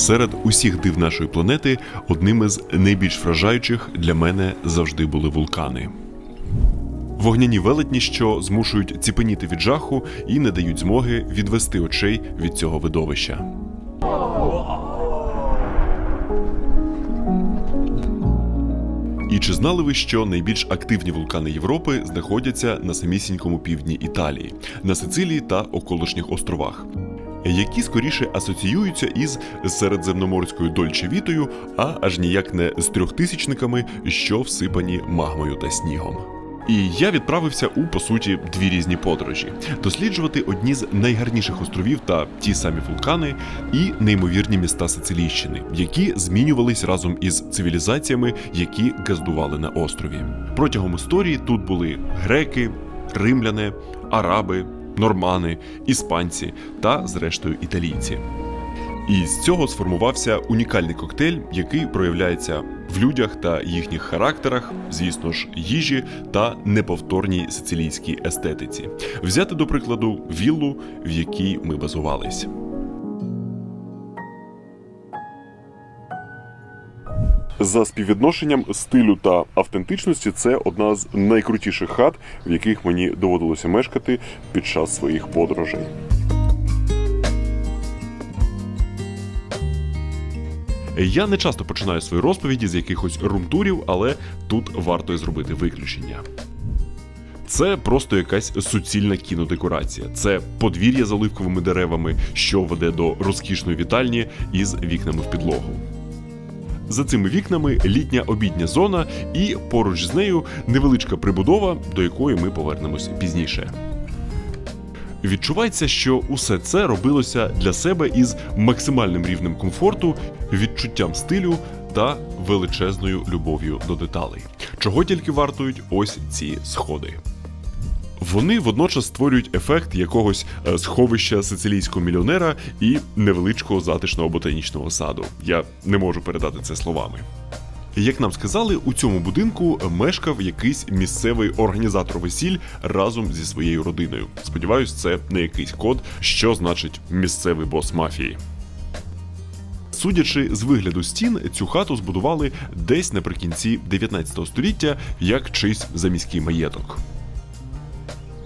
Серед усіх див нашої планети одним із найбільш вражаючих для мене завжди були вулкани. Вогняні велетні, що змушують ціпеніти від жаху і не дають змоги відвести очей від цього видовища. І чи знали ви, що найбільш активні вулкани Європи знаходяться на самісінькому півдні Італії, на Сицилії та околишніх островах, які скоріше асоціюються із середземноморською Дольче-Вітою, а аж ніяк не з трьохтисячниками, що всипані магмою та снігом. І я відправився у, по суті, дві різні подорожі – досліджувати одні з найгарніших островів та ті самі вулкани і неймовірні міста Сицилійщини, які змінювались разом із цивілізаціями, які газдували на острові. Протягом історії тут були греки, римляни, араби, нормани, іспанці та, зрештою, італійці. І з цього сформувався унікальний коктейль, який проявляється в людях та їхніх характерах, звісно ж, їжі та неповторній сицилійській естетиці. Взяти, до прикладу, віллу, в якій ми базувались. За співвідношенням стилю та автентичності, це одна з найкрутіших хат, в яких мені доводилося мешкати під час своїх подорожей. Я не часто починаю свої розповіді з якихось румтурів, але тут варто й зробити виключення. Це просто якась суцільна кінодекорація. Це подвір'я з оливковими деревами, що веде до розкішної вітальні із вікнами в підлогу. За цими вікнами літня обідня зона і поруч з нею невеличка прибудова, до якої ми повернемось пізніше. Відчувається, що усе це робилося для себе із максимальним рівнем комфорту, відчуттям стилю та величезною любов'ю до деталей. Чого тільки вартують ось ці сходи. Вони водночас створюють ефект якогось сховища сицилійського мільйонера і невеличкого затишного ботанічного саду. Я не можу передати це словами. Як нам сказали, у цьому будинку мешкав якийсь місцевий організатор весіль разом зі своєю родиною. Сподіваюсь, це не якийсь код, що значить «місцевий бос мафії». Судячи з вигляду стін, цю хату збудували десь наприкінці 19 століття як чийсь заміський маєток.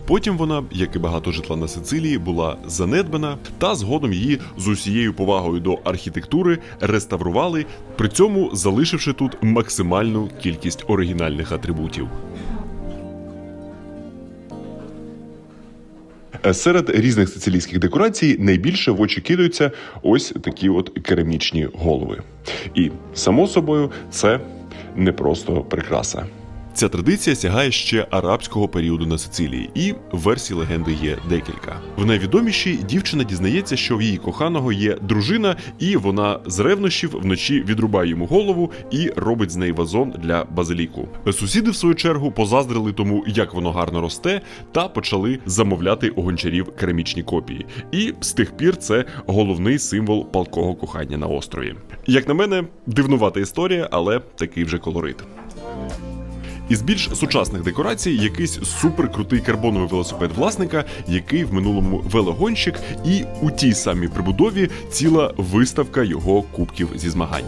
Потім вона, як і багато житла на Сицилії, була занедбана, та згодом її з усією повагою до архітектури реставрували, при цьому залишивши тут максимальну кількість оригінальних атрибутів. Серед різних сицилійських декорацій найбільше в очі кидаються ось такі от керамічні голови. І, само собою, це не просто прикраса. Ця традиція сягає ще арабського періоду на Сицилії, і версій легенди є декілька. В найвідомішій дівчина дізнається, що в її коханого є дружина, і вона з ревнощів вночі відрубає йому голову і робить з неї вазон для базиліку. Сусіди, в свою чергу, позаздрили тому, як воно гарно росте, та почали замовляти у гончарів керамічні копії. І з тих пір це головний символ палкого кохання на острові. Як на мене, дивнувата історія, але такий вже колорит. Із більш сучасних декорацій якийсь суперкрутий карбоновий велосипед власника, який в минулому велогонщик, і у тій самій прибудові ціла виставка його кубків зі змагань.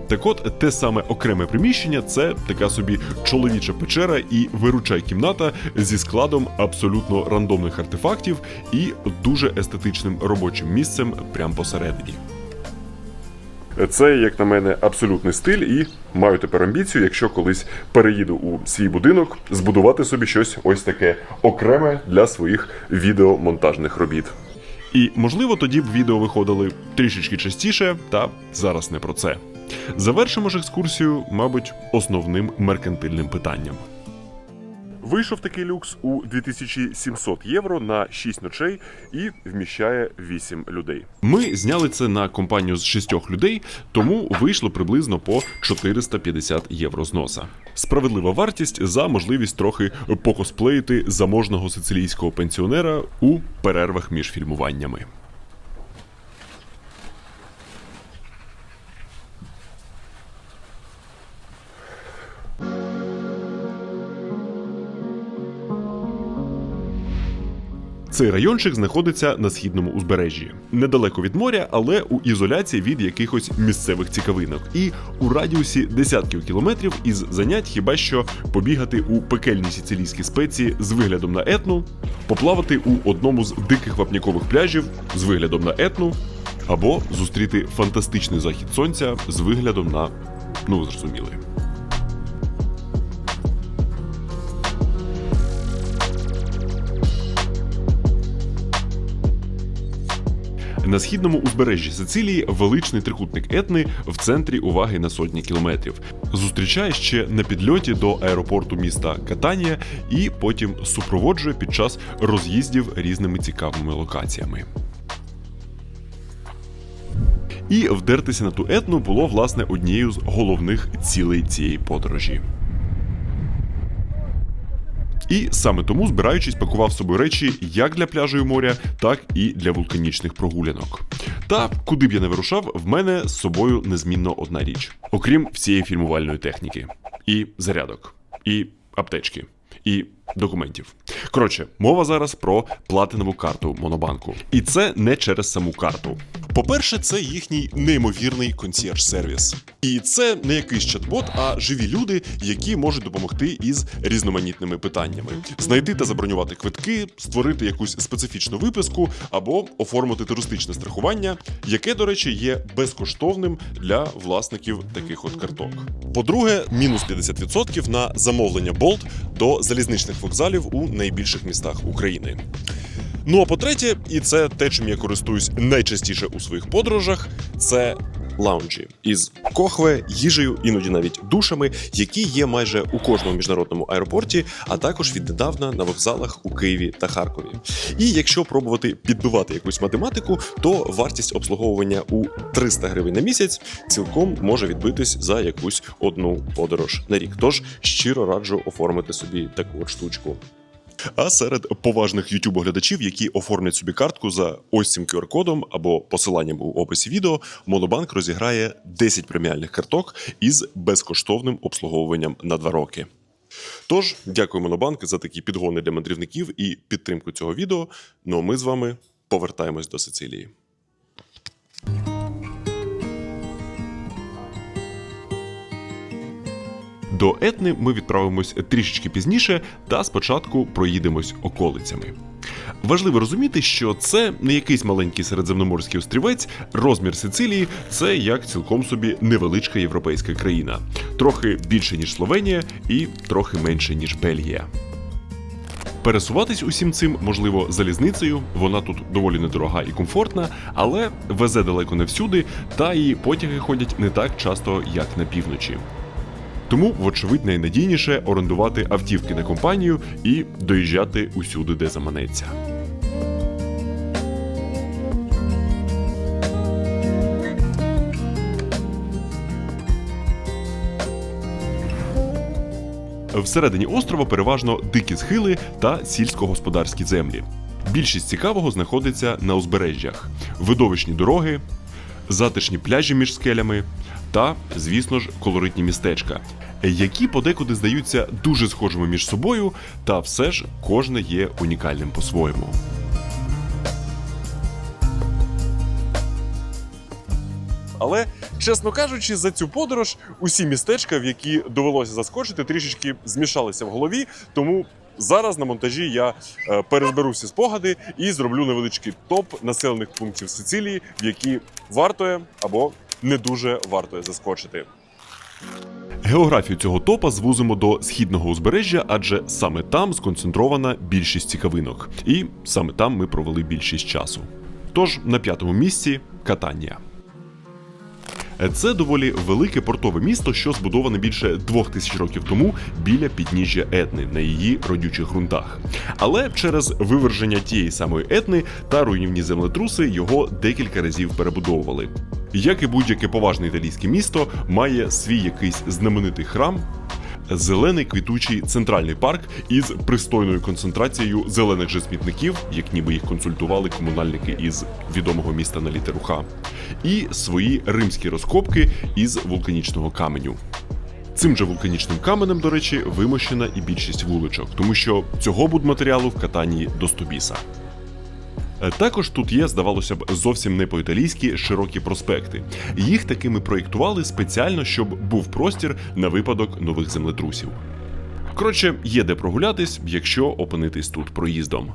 Так от, те саме окреме приміщення – це така собі чоловіча печера і виручай-кімната зі складом абсолютно рандомних артефактів і дуже естетичним робочим місцем прямо посередині. Це, як на мене, абсолютний стиль, і маю тепер амбіцію, якщо колись переїду у свій будинок, збудувати собі щось ось таке окреме для своїх відеомонтажних робіт. І, можливо, тоді б відео виходили трішечки частіше, та зараз не про це. Завершимо ж екскурсію, мабуть, основним меркантильним питанням. Вийшов такий люкс у 2700 євро на 6 ночей і вміщає 8 людей. Ми зняли це на компанію з 6 людей, тому вийшло приблизно по 450 євро зноса. Справедлива вартість за можливість трохи покосплеїти заможного сицилійського пенсіонера у перервах між фільмуваннями. Цей райончик знаходиться на східному узбережжі, недалеко від моря, але у ізоляції від якихось місцевих цікавинок. І у радіусі десятків кілометрів із занять хіба що побігати у пекельній сицилійській спеції з виглядом на Етну, поплавати у одному з диких вапнякових пляжів з виглядом на Етну, або зустріти фантастичний захід сонця з виглядом на, ну, зрозуміли. На східному узбережжі Сицилії величний трикутник Етни в центрі уваги на сотні кілометрів. Зустрічає ще на підльоті до аеропорту міста Катанія і потім супроводжує під час роз'їздів різними цікавими локаціями. І вдертися на ту Етну було, власне, однією з головних цілей цієї подорожі. І саме тому, збираючись, пакував з собою речі як для пляжу і моря, так і для вулканічних прогулянок. Та, куди б я не вирушав, в мене з собою незмінно одна річ. Окрім всієї фільмувальної техніки. І зарядок. І аптечки. І документів. Коротше, мова зараз про платинову карту Монобанку. І це не через саму карту. По-перше, це їхній неймовірний консьєрж-сервіс. І це не якийсь чат-бот, а живі люди, які можуть допомогти із різноманітними питаннями. Знайти та забронювати квитки, створити якусь специфічну виписку або оформити туристичне страхування, яке, до речі, є безкоштовним для власників таких от карток. По-друге, мінус 50% на замовлення Bolt до залізничних вокзалів у найбільших містах України. Ну а по-третє, і це те, чим я користуюсь найчастіше у своїх подорожах, це лаунджі із кохве, їжею, іноді навіть душами, які є майже у кожному міжнародному аеропорті, а також віднедавна на вокзалах у Києві та Харкові. І якщо пробувати підбивати якусь математику, то вартість обслуговування у 300 гривень на місяць цілком може відбитись за якусь одну подорож на рік. Тож щиро раджу оформити собі таку от штучку. А серед поважних YouTube-глядачів, які оформлять собі картку за ось цим QR-кодом або посиланням у описі відео, Монобанк розіграє 10 преміальних карток із безкоштовним обслуговуванням на 2 роки. Тож, дякую Монобанк за такі підгони для мандрівників і підтримку цього відео. Ну а ми з вами повертаємось до Сицилії. До Етни ми відправимось трішечки пізніше та спочатку проїдемось околицями. Важливо розуміти, що це не якийсь маленький середземноморський острівець, розмір Сицилії – це як цілком собі невеличка європейська країна. Трохи більше, ніж Словенія і трохи менше, ніж Бельгія. Пересуватись усім цим, можливо, залізницею, вона тут доволі недорога і комфортна, але везе далеко не всюди, та і потяги ходять не так часто, як на півночі. Тому, вочевидь, найнадійніше орендувати автівки на компанію і доїжджати усюди, де заманеться. Всередині острова переважно дикі схили та сільськогосподарські землі. Більшість цікавого знаходиться на узбережжях. Видовищні дороги, затишні пляжі між скелями та, звісно ж, колоритні містечка, які подекуди здаються дуже схожими між собою, та все ж кожне є унікальним по-своєму. Але, чесно кажучи, за цю подорож усі містечка, в які довелося заскочити, трішечки змішалися в голові, тому зараз на монтажі я перезберу всі спогади і зроблю невеличкий топ населених пунктів Сицилії, в які вартує або не дуже вартує заскочити. Географію цього топа звузимо до східного узбережжя, адже саме там сконцентрована більшість цікавинок. І саме там ми провели більшість часу. Тож, на 5-му місці – Катанія. Це доволі велике портове місто, що збудоване більше 2000 років тому біля підніжжя Етни на її родючих ґрунтах. Але через виверження тієї самої Етни та руйнівні землетруси його декілька разів перебудовували. Як і будь-яке поважне італійське місто, має свій якийсь знаменитий храм, зелений квітучий центральний парк із пристойною концентрацією зелених же смітників, як ніби їх консультували комунальники із відомого міста на літеру Х, і свої римські розкопки із вулканічного каменю. Цим же вулканічним каменем, до речі, вимощена і більшість вуличок, тому що цього будматеріалу в Катанії до стобіса. Також тут є, здавалося б, зовсім не по-італійськи широкі проспекти. Їх такими проєктували спеціально, щоб був простір на випадок нових землетрусів. Коротше, є де прогулятись, якщо опинитись тут проїздом.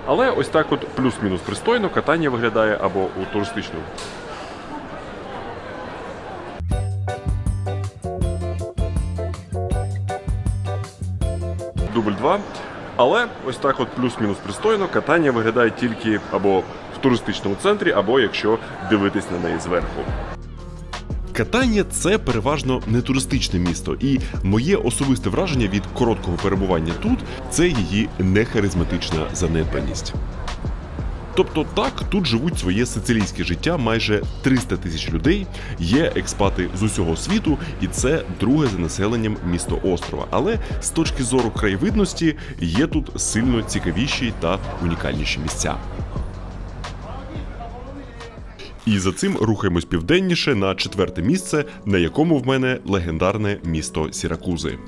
Але ось так от плюс-мінус пристойно катання виглядає або у туристичному. Дубль 2. Але ось так от плюс-мінус пристойно катання виглядає тільки або в туристичному центрі, або якщо дивитись на неї зверху. Катання – це переважно не туристичне місто, і моє особисте враження від короткого перебування тут – це її нехаризматична занедбаність. Тобто так, тут живуть своє сицилійське життя майже 300 тисяч людей, є експати з усього світу, і це друге за населенням місто острова. Але з точки зору краєвидності є тут сильно цікавіші та унікальніші місця. І за цим рухаємось південніше на 4-те місце, на якому в мене легендарне місто Сіракузи.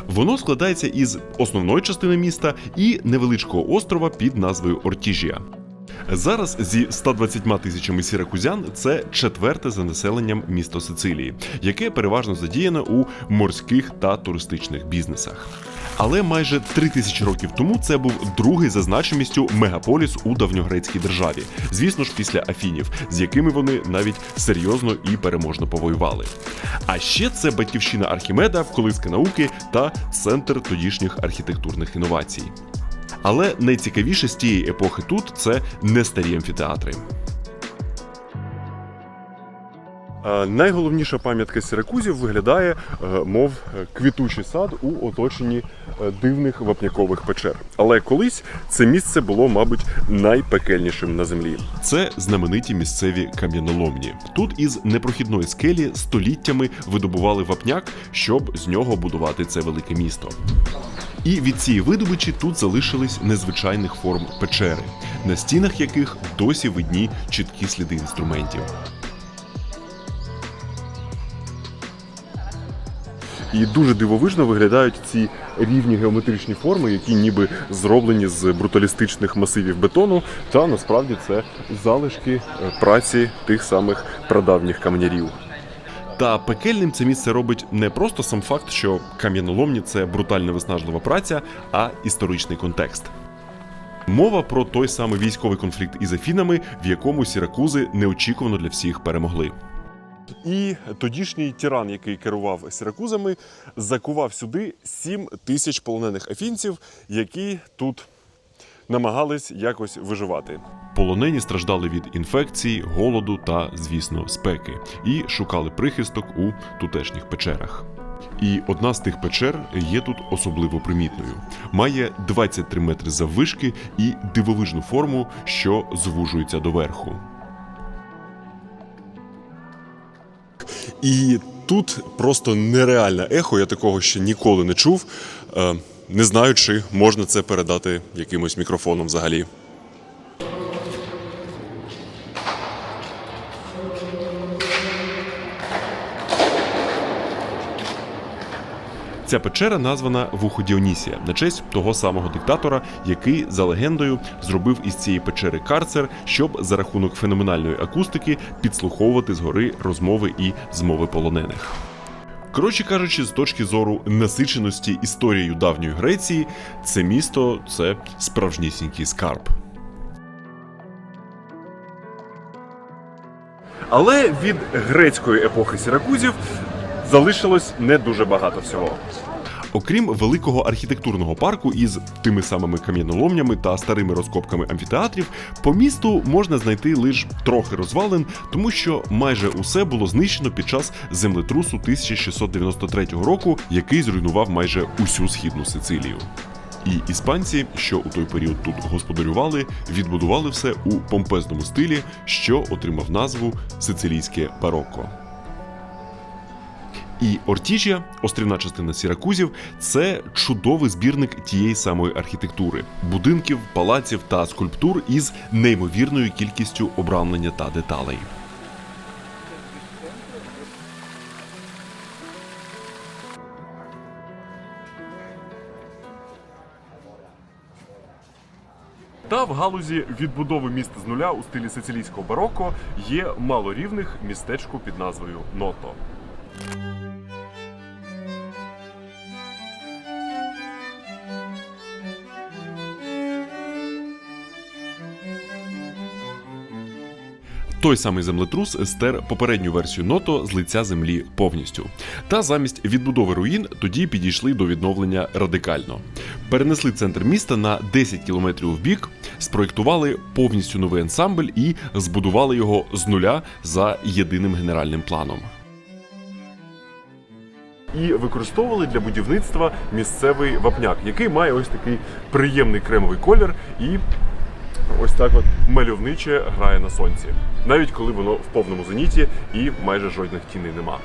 Воно складається із основної частини міста і невеличкого острова під назвою Ортіжія. Зараз зі 120 тисячами сіракузян це 4-те за населенням місто Сицилії, яке переважно задіяне у морських та туристичних бізнесах. Але майже 3000 років тому це був другий за значимістю мегаполіс у давньогрецькій державі. Звісно ж, після Афінів, з якими вони навіть серйозно і переможно повоювали. А ще це батьківщина Архімеда, колиска науки та центр тодішніх архітектурних інновацій. Але найцікавіше з тієї епохи тут – це не старі амфітеатри. Найголовніша пам'ятка Сіракузів виглядає, мов квітучий сад у оточенні дивних вапнякових печер. Але колись це місце було, мабуть, найпекельнішим на землі. Це знамениті місцеві кам'яноломні. Тут із непрохідної скелі століттями видобували вапняк, щоб з нього будувати це велике місто. І від цієї видобичі тут залишились незвичайних форм печери, на стінах яких досі видні чіткі сліди інструментів. І дуже дивовижно виглядають ці рівні геометричні форми, які ніби зроблені з бруталістичних масивів бетону, та насправді це залишки праці тих самих прадавніх каменярів. Та пекельним це місце робить не просто сам факт, що кам'яноломні – це брутальна виснажлива праця, а історичний контекст. Мова про той самий військовий конфлікт із Афінами, в якому Сіракузи неочікувано для всіх перемогли. І тодішній тиран, який керував Сіракузами, закував сюди 7 тисяч полонених афінців, які тут намагались якось виживати. Полонені страждали від інфекцій, голоду та, звісно, спеки, і шукали прихисток у тутешніх печерах. І одна з тих печер є тут особливо примітною. Має 23 метри заввишки і дивовижну форму, що звужується доверху. І тут просто нереальне ехо, я такого ще ніколи не чув. Не знаю, чи можна це передати якимось мікрофоном взагалі. Ця печера названа Вухо Діонісія на честь того самого диктатора, який, за легендою, зробив із цієї печери карцер, щоб за рахунок феноменальної акустики підслуховувати згори розмови і змови полонених. Коротше кажучи, з точки зору насиченості історією давньої Греції, це місто – це справжнісінький скарб. Але від грецької епохи Сіракузів залишилось не дуже багато всього. Окрім великого архітектурного парку із тими самими кам'яноломнями та старими розкопками амфітеатрів, по місту можна знайти лише трохи розвалин, тому що майже усе було знищено під час землетрусу 1693 року, який зруйнував майже усю східну Сицилію. І іспанці, що у той період тут господарювали, відбудували все у помпезному стилі, що отримав назву «Сицилійське барокко». І Ортіжія, острівна частина Сіракузів, це чудовий збірник тієї самої архітектури – будинків, палаців та скульптур із неймовірною кількістю обрамлення та деталей. Та в галузі відбудови міста з нуля у стилі сицилійського бароко є малорівних містечко під назвою Ното. Той самий землетрус стер попередню версію Ното з лиця землі повністю. Та замість відбудови руїн тоді підійшли до відновлення радикально. Перенесли центр міста на 10 кілометрів вбік, спроєктували повністю новий ансамбль і збудували його з нуля за єдиним генеральним планом. І використовували для будівництва місцевий вапняк, який має ось такий приємний кремовий колір і ось так от мальовниче грає на сонці. Навіть коли воно в повному зеніті і майже жодних тіней нема.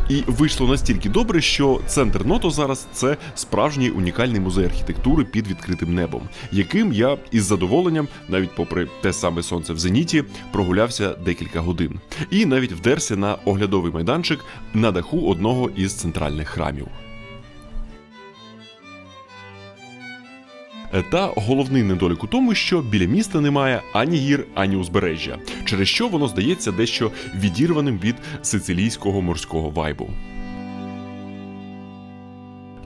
І вийшло настільки добре, що центр Ното зараз – це справжній унікальний музей архітектури під відкритим небом, яким я із задоволенням, навіть попри те саме сонце в зеніті, прогулявся декілька годин. І навіть вдерся на оглядовий майданчик на даху одного із центральних храмів. Та головний недолік у тому, що біля міста немає ані гір, ані узбережжя, через що воно здається дещо відірваним від сицилійського морського вайбу.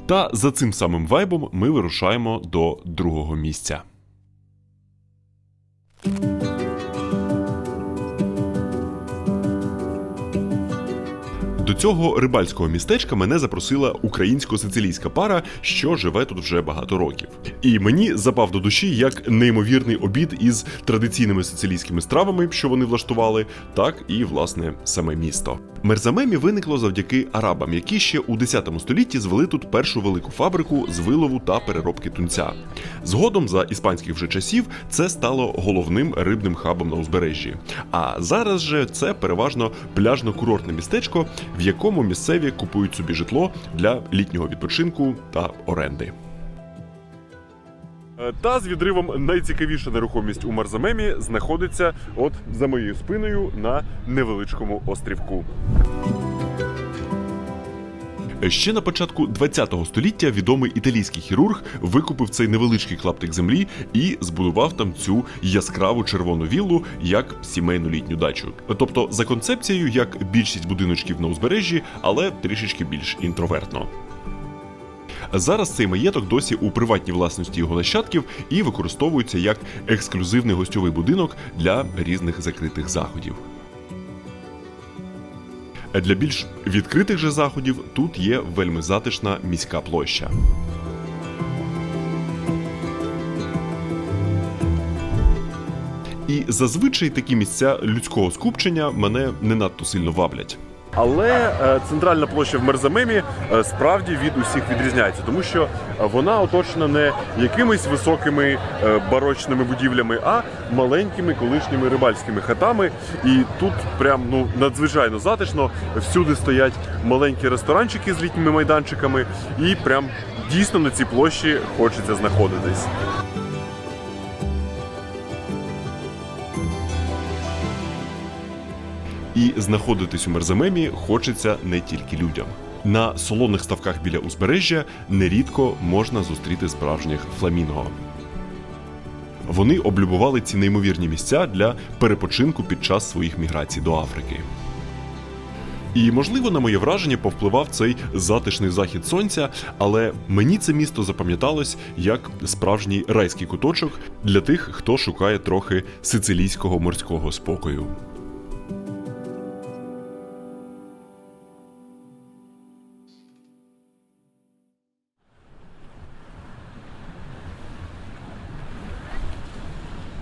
Та за цим самим вайбом ми вирушаємо до другого місця. До цього рибальського містечка мене запросила українсько-сицилійська пара, що живе тут вже багато років. І мені запав до душі як неймовірний обід із традиційними сицилійськими стравами, що вони влаштували, так і, власне, саме місто. Мерзамемі виникло завдяки арабам, які ще у 10 столітті звели тут першу велику фабрику з вилову та переробки тунця. Згодом, за іспанських вже часів, це стало головним рибним хабом на узбережжі. А зараз же це переважно пляжно-курортне містечко, в якому місцеві купують собі житло для літнього відпочинку та оренди. Та з відривом найцікавіша нерухомість у Марзамемі знаходиться от за моєю спиною на невеличкому острівку. Ще на початку ХХ століття відомий італійський хірург викупив цей невеличкий клаптик землі і збудував там цю яскраву червону віллу як сімейну літню дачу. Тобто за концепцією, як більшість будиночків на узбережжі, але трішечки більш інтровертно. Зараз цей маєток досі у приватній власності його нащадків і використовується як ексклюзивний гостьовий будинок для різних закритих заходів. Для більш відкритих же заходів тут є вельми затишна міська площа. І зазвичай такі місця людського скупчення мене не надто сильно ваблять. Але центральна площа в Марзамемі справді від усіх відрізняється, тому що вона оточена не якимись високими барочними будівлями, а маленькими колишніми рибальськими хатами. І тут прям надзвичайно затишно, всюди стоять маленькі ресторанчики з літніми майданчиками, і прям дійсно на цій площі хочеться знаходитись. І знаходитись у Марзамемі хочеться не тільки людям. На солоних ставках біля узбережжя нерідко можна зустріти справжніх фламінго. Вони облюбували ці неймовірні місця для перепочинку під час своїх міграцій до Африки. І, можливо, на моє враження повпливав цей затишний захід сонця, але мені це місто запам'яталось як справжній райський куточок для тих, хто шукає трохи сицилійського морського спокою.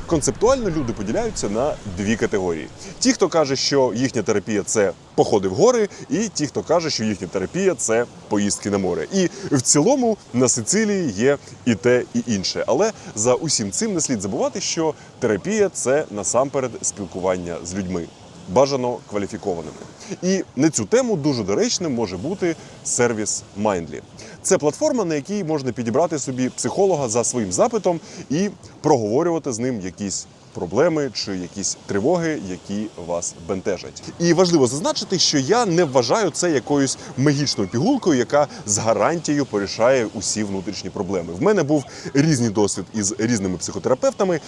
Концептуально люди поділяються на дві категорії. Ті, хто каже, що їхня терапія – це походи в гори, і ті, хто каже, що їхня терапія – це поїздки на море. І в цілому на Сицилії є і те, і інше. Але за усім цим не слід забувати, що терапія – це насамперед спілкування з людьми, бажано кваліфікованими. І на цю тему дуже доречним може бути сервіс Mindly. Це платформа, на якій можна підібрати собі психолога за своїм запитом і проговорювати з ним якісь проблеми чи якісь тривоги, які вас бентежать. І важливо зазначити, що я не вважаю це якоюсь магічною пігулкою, яка з гарантією порішає усі внутрішні проблеми. В мене був різний досвід із різними психотерапевтами.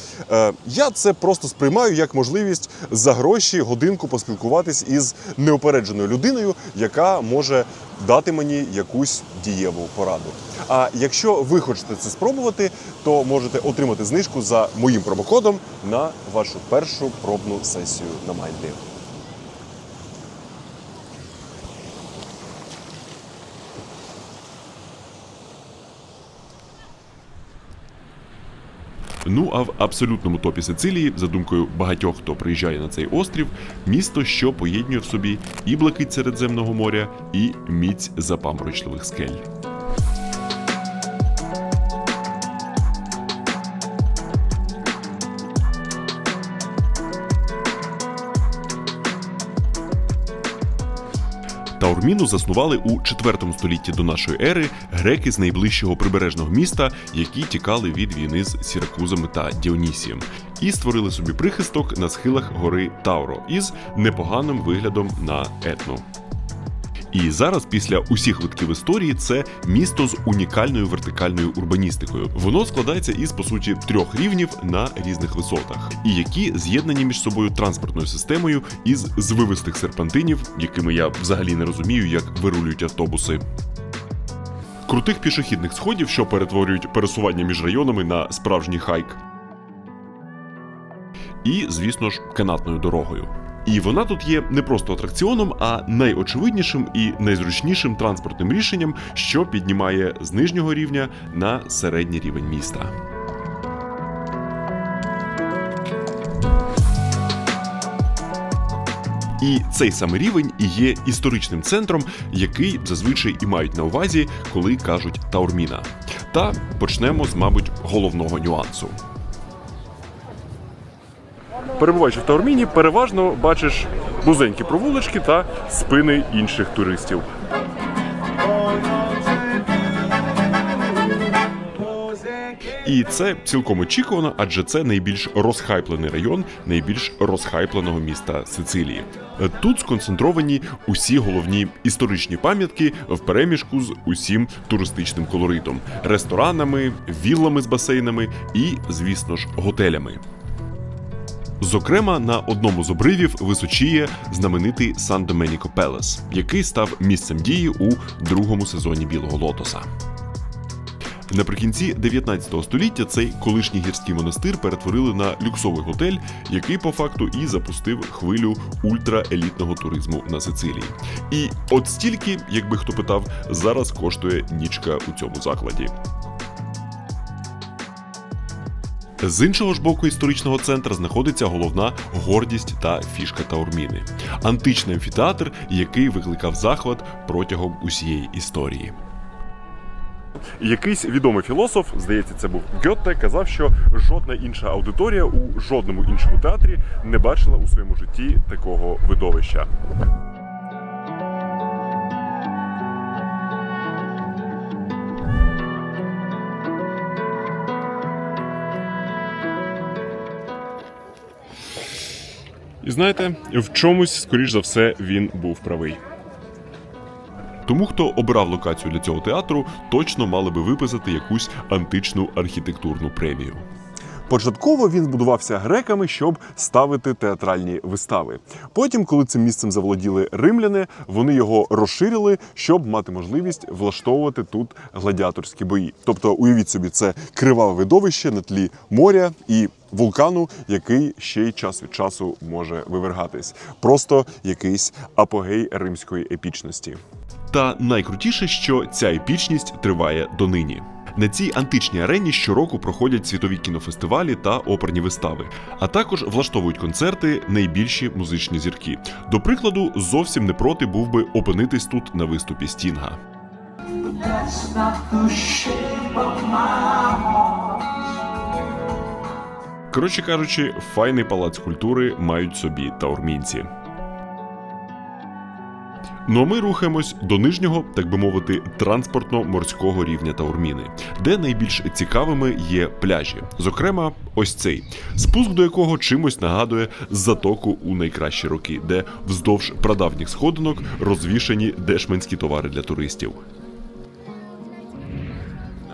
Я це просто сприймаю як можливість за гроші годинку поспілкуватись із неупередженою людиною, яка може дати мені якусь дієву пораду. А якщо ви хочете це спробувати, то можете отримати знижку за моїм промокодом на вашу першу пробну сесію на Майнді. Ну а в абсолютному топі Сицилії, за думкою багатьох, хто приїжджає на цей острів, місто, що поєднує в собі і блакить Середземного моря, і міць запаморочливих скель. Таурміну заснували у 4 столітті до нашої ери греки з найближчого прибережного міста, які тікали від війни з Сіракузами та Діонісієм, і створили собі прихисток на схилах гори Тауро із непоганим виглядом на Етну. І зараз, після усіх витків історії, це місто з унікальною вертикальною урбаністикою. Воно складається із, по суті, 3 рівнів на різних висотах, і які з'єднані між собою транспортною системою із звивистих серпантинів, якими я взагалі не розумію, як вирулюють автобуси. Крутих пішохідних сходів, що перетворюють пересування між районами на справжній хайк. І, звісно ж, канатною дорогою. І вона тут є не просто атракціоном, а найочевиднішим і найзручнішим транспортним рішенням, що піднімає з нижнього рівня на середній рівень міста. І цей самий рівень і є історичним центром, який зазвичай і мають на увазі, коли кажуть Таурміна. Та почнемо з, мабуть, головного нюансу. Перебуваючи в Таурміні, переважно бачиш вузенькі провулочки та спини інших туристів. І це цілком очікувано, адже це найбільш розхайплений район найбільш розхайпленого міста Сицилії. Тут сконцентровані усі головні історичні пам'ятки впереміжку з усім туристичним колоритом – ресторанами, віллами з басейнами і, звісно ж, готелями. Зокрема, на одному з обривів височіє знаменитий Сан-Доменіко Пелес, який став місцем дії у 2-му сезоні Білого Лотоса. Наприкінці 19 століття цей колишній гірський монастир перетворили на люксовий готель, який по факту і запустив хвилю ультраелітного туризму на Сицилії. І от стільки, якби хто питав, зараз коштує нічка у цьому закладі. З іншого ж боку історичного центра знаходиться головна гордість та фішка Таурміни – античний амфітеатр, який викликав захват протягом усієї історії. Якийсь відомий філософ, здається, це був Гьотте, казав, що жодна інша аудиторія у жодному іншому театрі не бачила у своєму житті такого видовища. І знаєте, в чомусь, скоріш за все, він був правий. Тому, хто обирав локацію для цього театру, точно мали би виписати якусь античну архітектурну премію. Початково він збудувався греками, щоб ставити театральні вистави. Потім, коли цим місцем заволоділи римляни, вони його розширили, щоб мати можливість влаштовувати тут гладіаторські бої. Тобто, уявіть собі, це криваве видовище на тлі моря і вулкану, який ще й час від часу може вивергатись. Просто якийсь апогей римської епічності. Та найкрутіше, що ця епічність триває донині. На цій античній арені щороку проходять світові кінофестивалі та оперні вистави, а також влаштовують концерти найбільші музичні зірки. До прикладу, зовсім не проти був би опинитись тут на виступі Стінга. Коротше кажучи, файний палац культури мають собі таурмінці. Ну а ми рухаємось до нижнього, так би мовити, транспортно-морського рівня Таурміни, де найбільш цікавими є пляжі. Зокрема, ось цей, спуск до якого чимось нагадує затоку у найкращі роки, де вздовж прадавніх сходинок розвішані дешманські товари для туристів.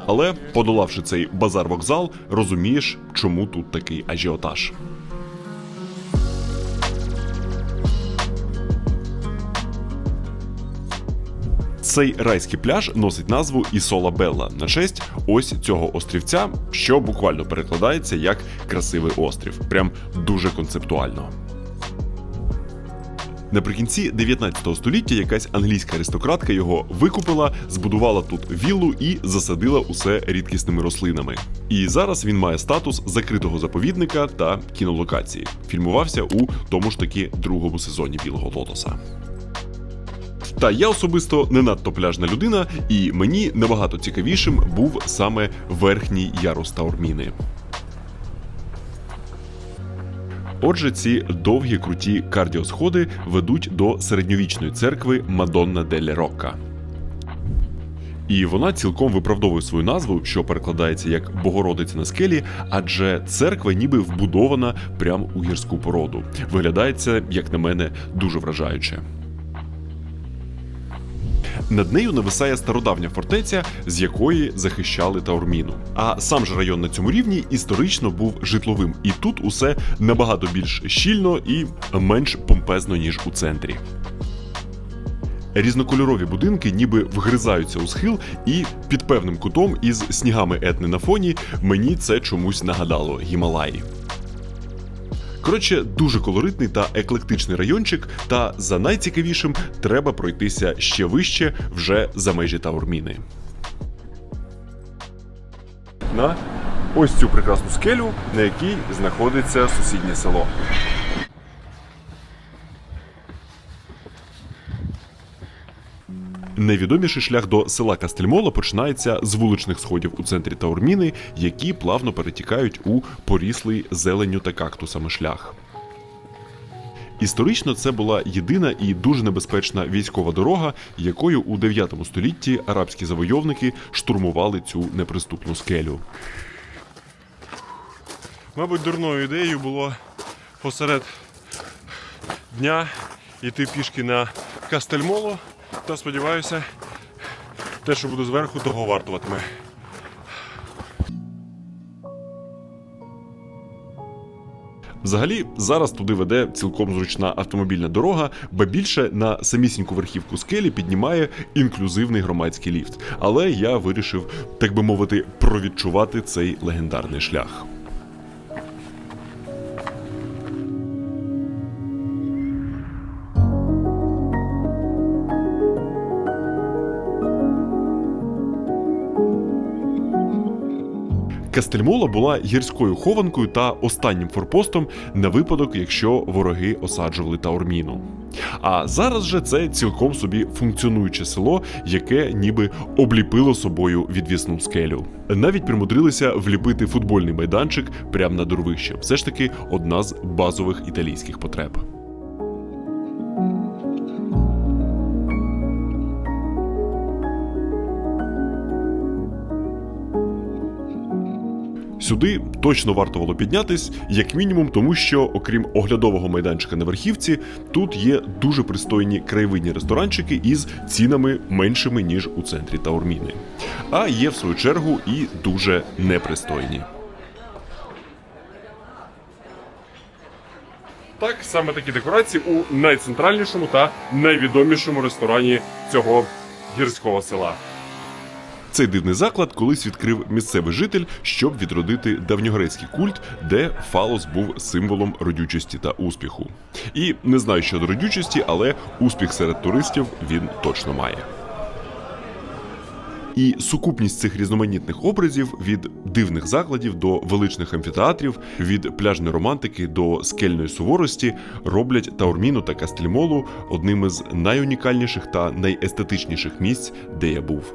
Але, подолавши цей базар-вокзал, розумієш, чому тут такий ажіотаж. Цей райський пляж носить назву Ісола Белла на честь ось цього острівця, що буквально перекладається як «красивий острів». Прям дуже концептуально. Наприкінці 19 століття якась англійська аристократка його викупила, збудувала тут віллу і засадила усе рідкісними рослинами. І зараз він має статус закритого заповідника та кінолокації. Фільмувався у тому ж таки другому сезоні «Білого лотоса». Та я особисто не надто пляжна людина, і мені набагато цікавішим був саме верхній ярус Таурміни. Отже, ці довгі круті кардіосходи ведуть до середньовічної церкви Мадонна делле Рокка. І вона цілком виправдовує свою назву, що перекладається як «Богородиця на скелі», адже церква ніби вбудована прямо у гірську породу. Виглядає це, як на мене, дуже вражаюче. Над нею нависає стародавня фортеця, з якої захищали Таурміну. А сам же район на цьому рівні історично був житловим, і тут усе набагато більш щільно і менш помпезно, ніж у центрі. Різнокольорові будинки ніби вгризаються у схил, і під певним кутом із снігами Етни на фоні мені це чомусь нагадало Гімалаї. Коротше, дуже колоритний та еклектичний райончик, та за найцікавішим треба пройтися ще вище, вже за межі Таурміни. На ось цю прекрасну скелю, на якій знаходиться сусіднє село. Найвідоміший шлях до села Кастельмола починається з вуличних сходів у центрі Таурміни, які плавно перетікають у поріслий зеленню та кактусами шлях. Історично це була єдина і дуже небезпечна військова дорога, якою у 9 столітті арабські завойовники штурмували цю неприступну скелю. Мабуть, дурною ідеєю було посеред дня йти пішки на Кастельмоло, та сподіваюся, те, що буде зверху, того вартуватиме. Взагалі, зараз туди веде цілком зручна автомобільна дорога, ба більше на самісіньку верхівку скелі піднімає інклюзивний громадський ліфт. Але я вирішив, так би мовити, провідчувати цей легендарний шлях. Кастельмола була гірською хованкою та останнім форпостом на випадок, якщо вороги осаджували Таурміну. А зараз же це цілком собі функціонуюче село, яке ніби обліпило собою відвісну скелю. Навіть примудрилися вліпити футбольний майданчик прямо над урвищем. Все ж таки одна з базових італійських потреб. Сюди точно варто було піднятись, як мінімум тому, що, окрім оглядового майданчика на верхівці, тут є дуже пристойні краєвидні ресторанчики із цінами меншими, ніж у центрі Таурміни. А є, в свою чергу, і дуже непристойні. Так, саме такі декорації у найцентральнішому та найвідомішому ресторані цього гірського села. Цей дивний заклад колись відкрив місцевий житель, щоб відродити давньогрецький культ, де фалос був символом родючості та успіху. І не знаю щодо родючості, але успіх серед туристів він точно має. І сукупність цих різноманітних образів від дивних закладів до величних амфітеатрів, від пляжної романтики до скельної суворості роблять Таурміну та Кастельмолу одним із найунікальніших та найестетичніших місць, де я був.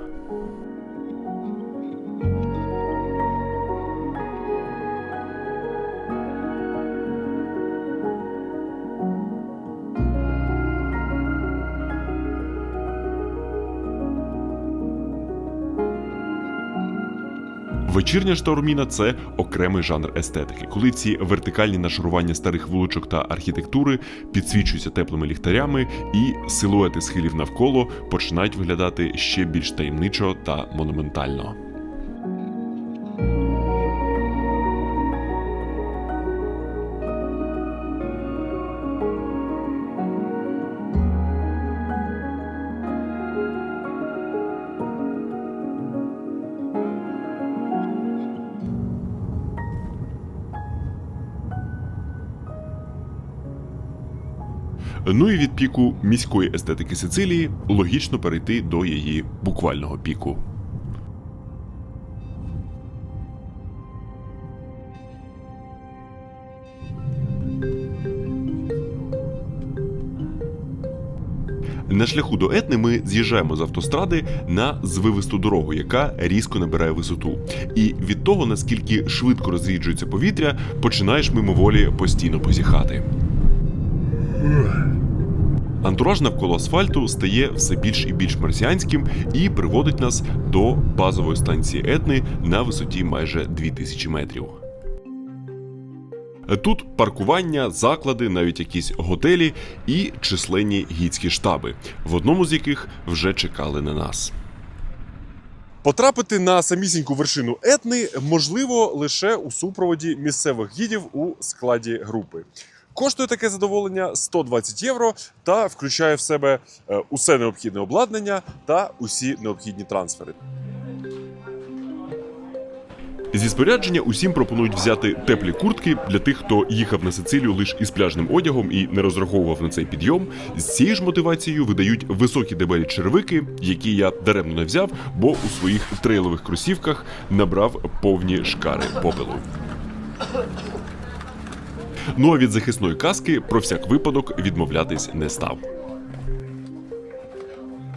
Вечірня ж таурміна – це окремий жанр естетики, коли ці вертикальні нашарування старих вуличок та архітектури підсвічуються теплими ліхтарями, і силуети схилів навколо починають виглядати ще більш таємничо та монументально. Ну і від піку міської естетики Сицилії логічно перейти до її буквального піку. На шляху до Етни ми з'їжджаємо з автостради на звивисту дорогу, яка різко набирає висоту. І від того, наскільки швидко розріджується повітря, починаєш мимоволі постійно позіхати. Антураж навколо асфальту стає все більш і більш марсіанським і приводить нас до базової станції Етни на висоті майже 2000 метрів. Тут паркування, заклади, навіть якісь готелі і численні гідські штаби, в одному з яких вже чекали на нас. Потрапити на самісіньку вершину Етни можливо лише у супроводі місцевих гідів у складі групи. Коштує таке задоволення 120 євро та включає в себе усе необхідне обладнання та усі необхідні трансфери. Зі спорядження усім пропонують взяти теплі куртки для тих, хто їхав на Сицилію лише із пляжним одягом і не розраховував на цей підйом. З цією ж мотивацією видають високі дебелі черевики, які я даремно не взяв, бо у своїх трейлових кросівках набрав повні шкари попелу. Ну а від захисної каски про всяк випадок відмовлятись не став.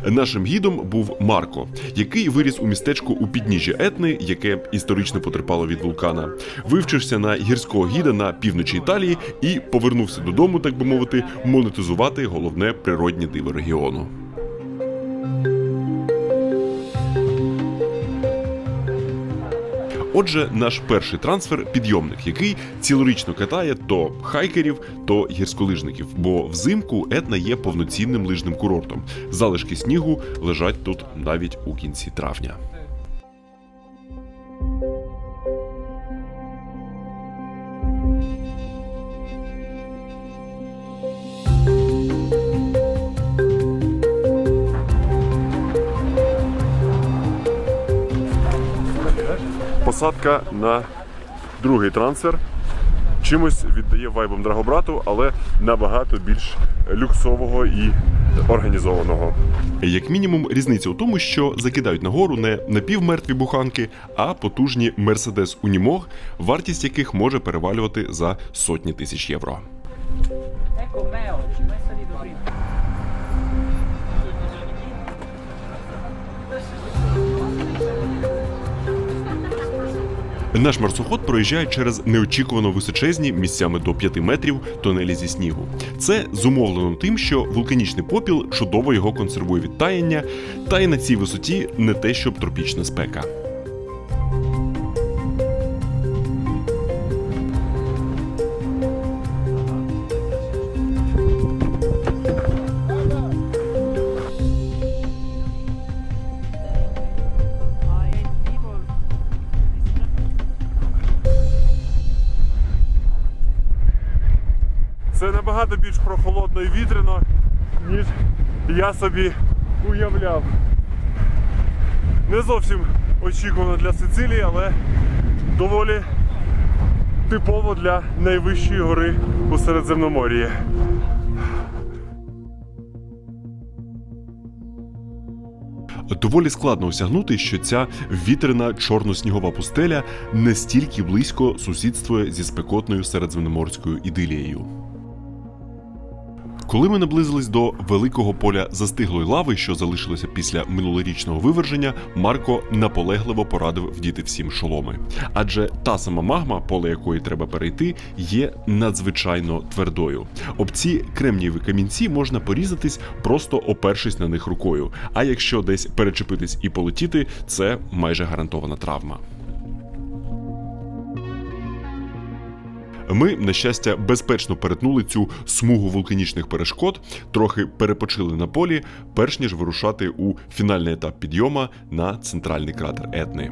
Нашим гідом був Марко, який виріс у містечку у підніжжі Етни, яке історично потерпало від вулкана, вивчився на гірського гіда на півночі Італії і повернувся додому, так би мовити, монетизувати головне природнє диво регіону. Отже, наш перший трансфер – підйомник, який цілорічно катає то хайкерів, то гірськолижників, бо взимку Етна є повноцінним лижним курортом. Залишки снігу лежать тут навіть у кінці травня. Посадка на другий трансфер. Чимось віддає вайбом Драгобрату, але набагато більш люксового і організованого. Як мінімум, різниця у тому, що закидають нагору не напівмертві буханки, а потужні Mercedes Unimog, вартість яких може перевалювати за сотні тисяч євро. Ecco Meo, ci mai salito prima. Наш марсоход проїжджає через неочікувано височезні, місцями до 5 метрів, тунелі зі снігу. Це зумовлено тим, що вулканічний попіл чудово його консервує від таяння, та й на цій висоті не те, щоб тропічна спека. Це набагато більш прохолодно і вітряно, ніж я собі уявляв. Не зовсім очікувано для Сицилії, але доволі типово для найвищої гори у Середземномор'ї. Доволі складно осягнути, що ця вітряна чорно-снігова пустеля настільки близько сусідствує зі спекотною середземноморською ідилією. Коли ми наблизились до великого поля застиглої лави, що залишилося після минулорічного виверження, Марко наполегливо порадив вдіти всім шоломи. Адже та сама магма, поле якої треба перейти, є надзвичайно твердою. Об ці кремнієві камінці можна порізатись, просто опершись на них рукою. А якщо десь перечепитись і полетіти, це майже гарантована травма. Ми, на щастя, безпечно перетнули цю смугу вулканічних перешкод, трохи перепочили на полі, перш ніж вирушати у фінальний етап підйома на центральний кратер Етни.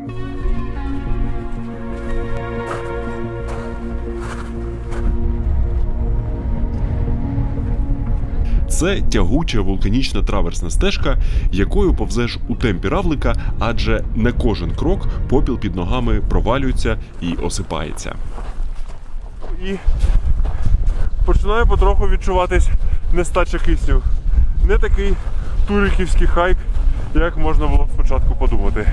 Це тягуча вулканічна траверсна стежка, якою повзеш у темпі равлика, адже на кожен крок попіл під ногами провалюється і осипається. І починає потроху відчуватись нестача кисню. Не такий туриківський хайк, як можна було спочатку подумати.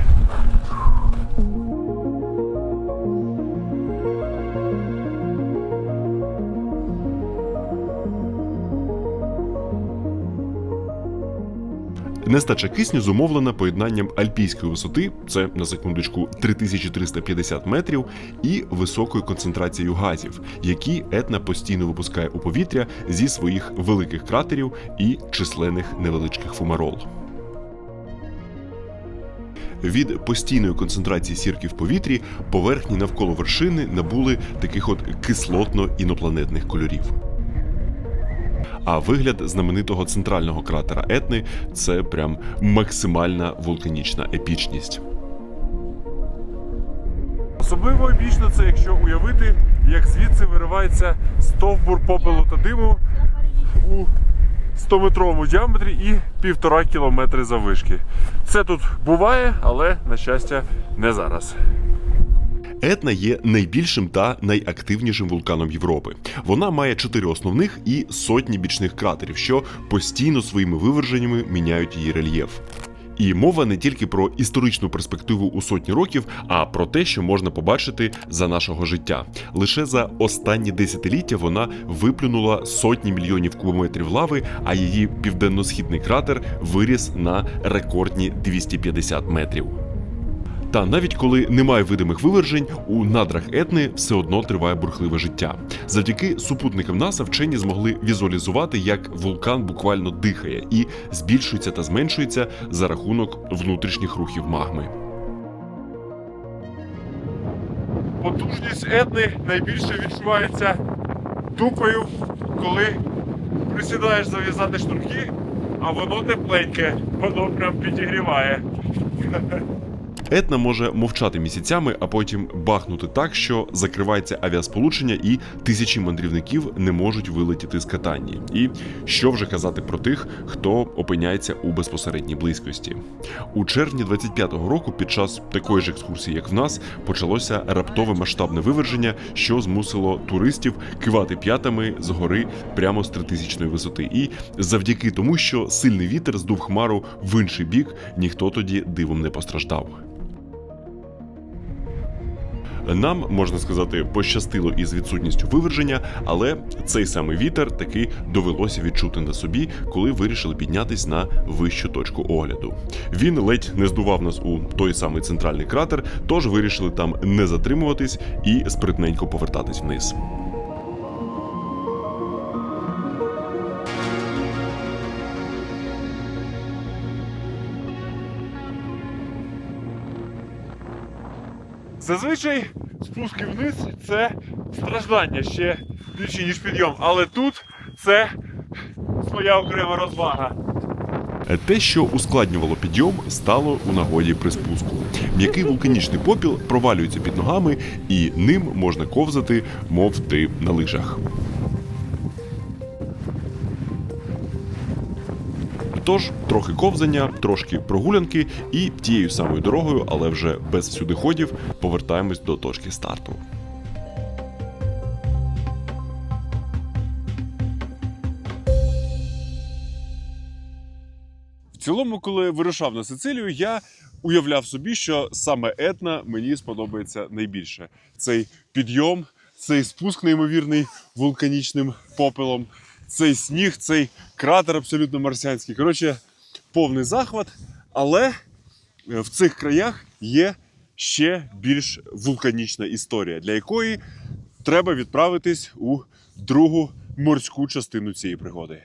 Нестача кисню зумовлена поєднанням альпійської висоти, це, на секундочку, 3350 метрів, і високою концентрацією газів, які Етна постійно випускає у повітря зі своїх великих кратерів і численних невеличких фумарол. Від постійної концентрації сірки в повітрі поверхні навколо вершини набули таких от кислотно-інопланетних кольорів. А вигляд знаменитого центрального кратера Етни – це прям максимальна вулканічна епічність. Особливо епічно це, якщо уявити, як звідси виривається стовбур попелу та диму у 100-метровому діаметрі і 1,5 кілометри заввишки. Це тут буває, але, на щастя, не зараз. Етна є найбільшим та найактивнішим вулканом Європи. Вона має 4 основних і сотні бічних кратерів, що постійно своїми виверженнями міняють її рельєф. І мова не тільки про історичну перспективу у сотні років, а про те, що можна побачити за нашого життя. Лише за останні десятиліття вона виплюнула сотні мільйонів кубометрів лави, а її південно-східний кратер виріс на рекордні 250 метрів. Та навіть коли немає видимих вивержень, у надрах Етни все одно триває бурхливе життя. Завдяки супутникам НАСА вчені змогли візуалізувати, як вулкан буквально дихає і збільшується та зменшується за рахунок внутрішніх рухів магми. Потужність Етни найбільше відчувається дупою, коли присідаєш зав'язати шнурки, а воно тепленьке, воно прям підігріває. Етна може мовчати місяцями, а потім бахнути так, що закривається авіасполучення і тисячі мандрівників не можуть вилетіти з катанні. І що вже казати про тих, хто опиняється у безпосередній близькості. У червні 25-го року під час такої ж екскурсії, як в нас, почалося раптове масштабне виверження, що змусило туристів кивати п'ятами з гори прямо з 3000-ї висоти. І завдяки тому, що сильний вітер здув хмару в інший бік, ніхто тоді дивом не постраждав. Нам, можна сказати, пощастило із відсутністю виверження, але цей самий вітер таки довелося відчути на собі, коли вирішили піднятись на вищу точку огляду. Він ледь не здував нас у той самий центральний кратер, тож вирішили там не затримуватись і спритненько повертатись вниз. Зазвичай спуски вниз – це страждання ще більше, ніж підйом. Але тут це своя окрема розвага. Те, що ускладнювало підйом, стало у нагоді при спуску. М'який вулканічний попіл провалюється під ногами, і ним можна ковзати, мов ти на лижах. Тож, трохи ковзання, трошки прогулянки і тією самою дорогою, але вже без всюдиходів, повертаємось до точки старту. В цілому, коли вирушав на Сицилію, я уявляв собі, що саме Етна мені сподобається найбільше. Цей підйом, цей спуск неймовірний вулканічним попелом, цей сніг, цей кратер абсолютно марсіанський. Коротше, повний захват, але в цих краях є ще більш вулканічна історія, для якої треба відправитись у другу морську частину цієї пригоди.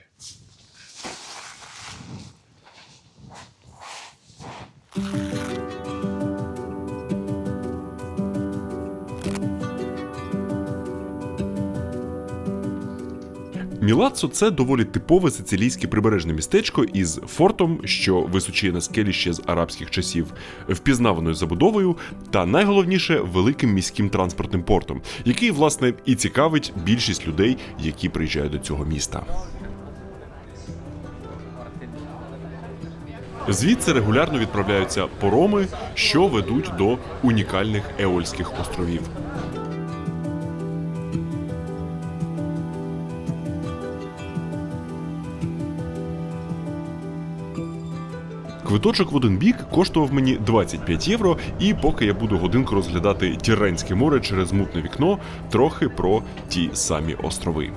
Мілаццо – це доволі типове сицилійське прибережне містечко із фортом, що височіє на скелі ще з арабських часів, впізнаваною забудовою та, найголовніше, великим міським транспортним портом, який, власне, і цікавить більшість людей, які приїжджають до цього міста. Звідси регулярно відправляються пароми, що ведуть до унікальних Еольських островів. Квиточок в один бік коштував мені 25 євро, і поки я буду годинку розглядати Тірренське море через мутне вікно, трохи про ті самі острови.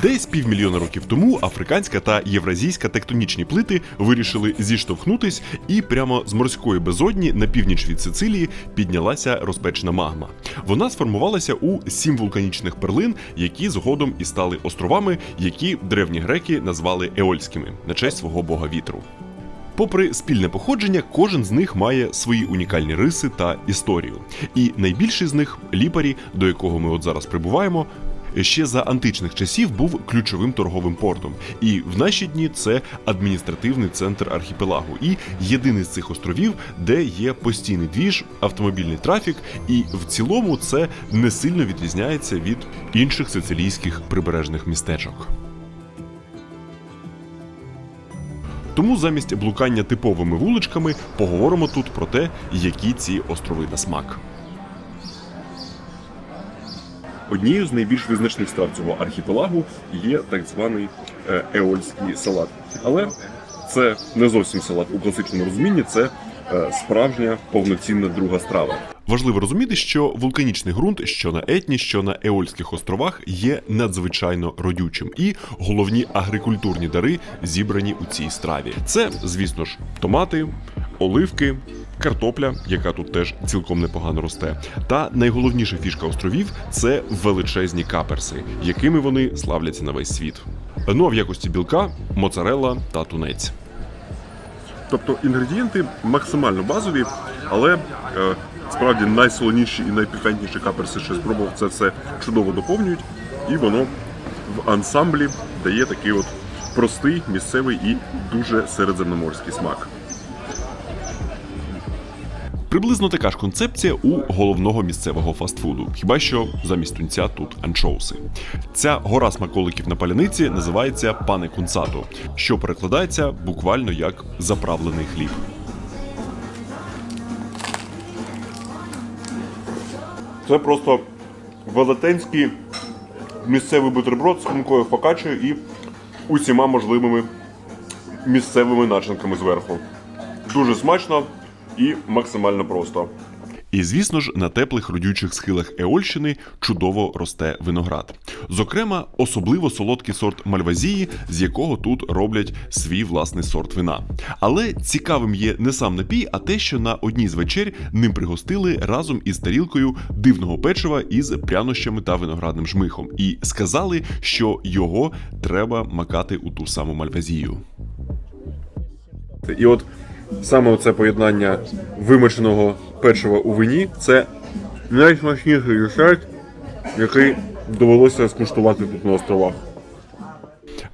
Десь 500 000 років тому африканська та євразійська тектонічні плити вирішили зіштовхнутись, і прямо з морської безодні на північ від Сицилії піднялася розпечена магма. Вона сформувалася у 7 вулканічних перлин, які згодом і стали островами, які древні греки назвали Еольськими на честь свого бога вітру. Попри спільне походження, кожен з них має свої унікальні риси та історію. І найбільший з них – Ліпарі, до якого ми от зараз прибуваємо, ще за античних часів був ключовим торговим портом. І в наші дні це адміністративний центр архіпелагу. І єдиний з цих островів, де є постійний двіж, автомобільний трафік, і в цілому це не сильно відрізняється від інших сицилійських прибережних містечок. Тому замість блукання типовими вуличками поговоримо тут про те, які ці острови на смак. Однією з найбільш визначних страв цього архіпелагу є так званий еольський салат. Але це не зовсім салат у класичному розумінні, це справжня повноцінна друга страва. Важливо розуміти, що вулканічний ґрунт, що на Етні, що на Еольських островах, є надзвичайно родючим. І головні агрикультурні дари зібрані у цій страві. Це, звісно ж, томати, оливки, картопля, яка тут теж цілком непогано росте. Та найголовніша фішка островів – це величезні каперси, якими вони славляться на весь світ. Ну а в якості білка – моцарелла та тунець. Тобто інгредієнти максимально базові, але справді найсолоніші і найпікантніші каперси, що я спробував, це все чудово доповнюють. І воно в ансамблі дає такий от простий, місцевий і дуже середземноморський смак. Приблизно така ж концепція у головного місцевого фастфуду, хіба що замість тунця тут анчоуси. Ця гора смаколиків на паляниці називається пане кунцато, що перекладається буквально як заправлений хліб. Це просто велетенський місцевий бутерброд з хрумкою фокаччо і усіма можливими місцевими начинками зверху. Дуже смачно і максимально просто. І, звісно ж, на теплих родючих схилах Еольщини чудово росте виноград. Зокрема, особливо солодкий сорт мальвазії, з якого тут роблять свій власний сорт вина. Але цікавим є не сам напій, а те, що на одній з вечер ним пригостили разом із тарілкою дивного печива із прянощами та виноградним жмихом. І сказали, що його треба макати у ту саму мальвазію. І от саме оце поєднання вимоченого печива у вині – це найсмачніший десерт, який довелося скуштувати тут на островах.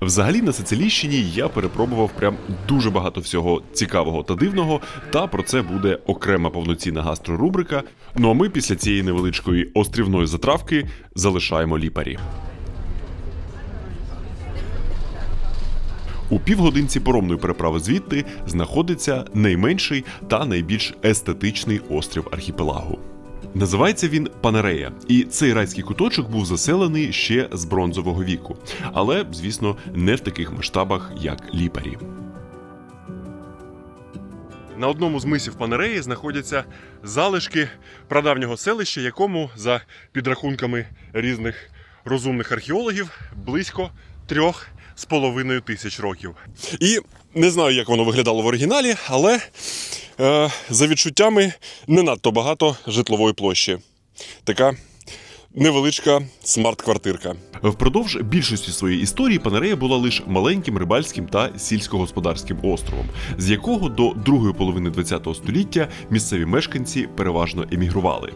Взагалі на Сицилійщині я перепробував прям дуже багато всього цікавого та дивного, та про це буде окрема повноцінна гастрорубрика. Ну а ми після цієї невеличкої острівної затравки залишаємо Ліпарі. У півгодинці паромної переправи звідти знаходиться найменший та найбільш естетичний острів архіпелагу. Називається він Панерея, і цей райський куточок був заселений ще з бронзового віку. Але, звісно, не в таких масштабах, як Ліпарі. На одному з мисів Панереї знаходяться залишки прадавнього селища, якому, за підрахунками різних розумних археологів, близько 3,5 тисяч років. І не знаю, як воно виглядало в оригіналі, але за відчуттями не надто багато житлової площі. Така невеличка смарт-квартирка. Впродовж більшості своєї історії Панерея була лише маленьким рибальським та сільськогосподарським островом, з якого до другої половини ХХ століття місцеві мешканці переважно емігрували.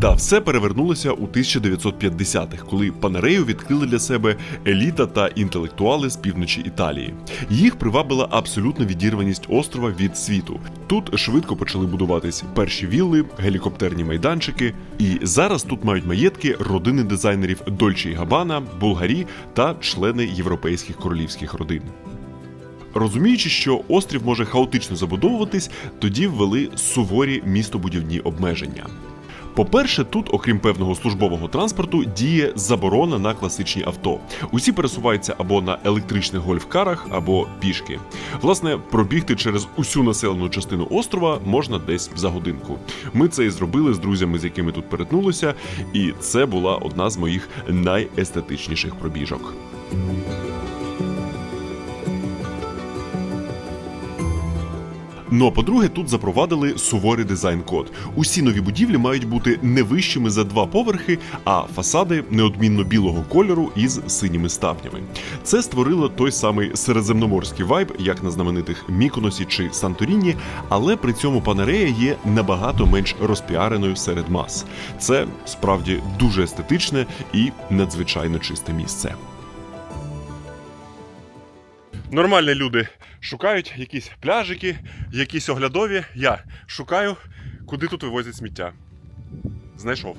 Та все перевернулося у 1950-х, коли Панерею відкрили для себе еліта та інтелектуали з півночі Італії. Їх привабила абсолютна відірваність острова від світу. Тут швидко почали будуватись перші вілли, гелікоптерні майданчики, і зараз тут мають маєтки родини дизайнерів Дольче й Габбана, Булгарі та члени європейських королівських родин. Розуміючи, що острів може хаотично забудовуватись, тоді ввели суворі містобудівні обмеження. По-перше, тут, окрім певного службового транспорту, діє заборона на класичні авто. Усі пересуваються або на електричних гольфкарах, або пішки. Власне, пробігти через усю населену частину острова можна десь за годинку. Ми це і зробили з друзями, з якими тут перетнулися, і це була одна з моїх найестетичніших пробіжок. Ну а по-друге, тут запровадили суворий дизайн-код. Усі нові будівлі мають бути не вищими за 2 поверхи, а фасади неодмінно білого кольору із синіми ставнями. Це створило той самий середземноморський вайб, як на знаменитих Міконосі чи Санторіні, але при цьому Панерея є набагато менш розпіареною серед мас. Це справді дуже естетичне і надзвичайно чисте місце. Нормальні люди шукають якісь пляжики, якісь оглядові. Я шукаю, куди тут вивозять сміття. Знайшов.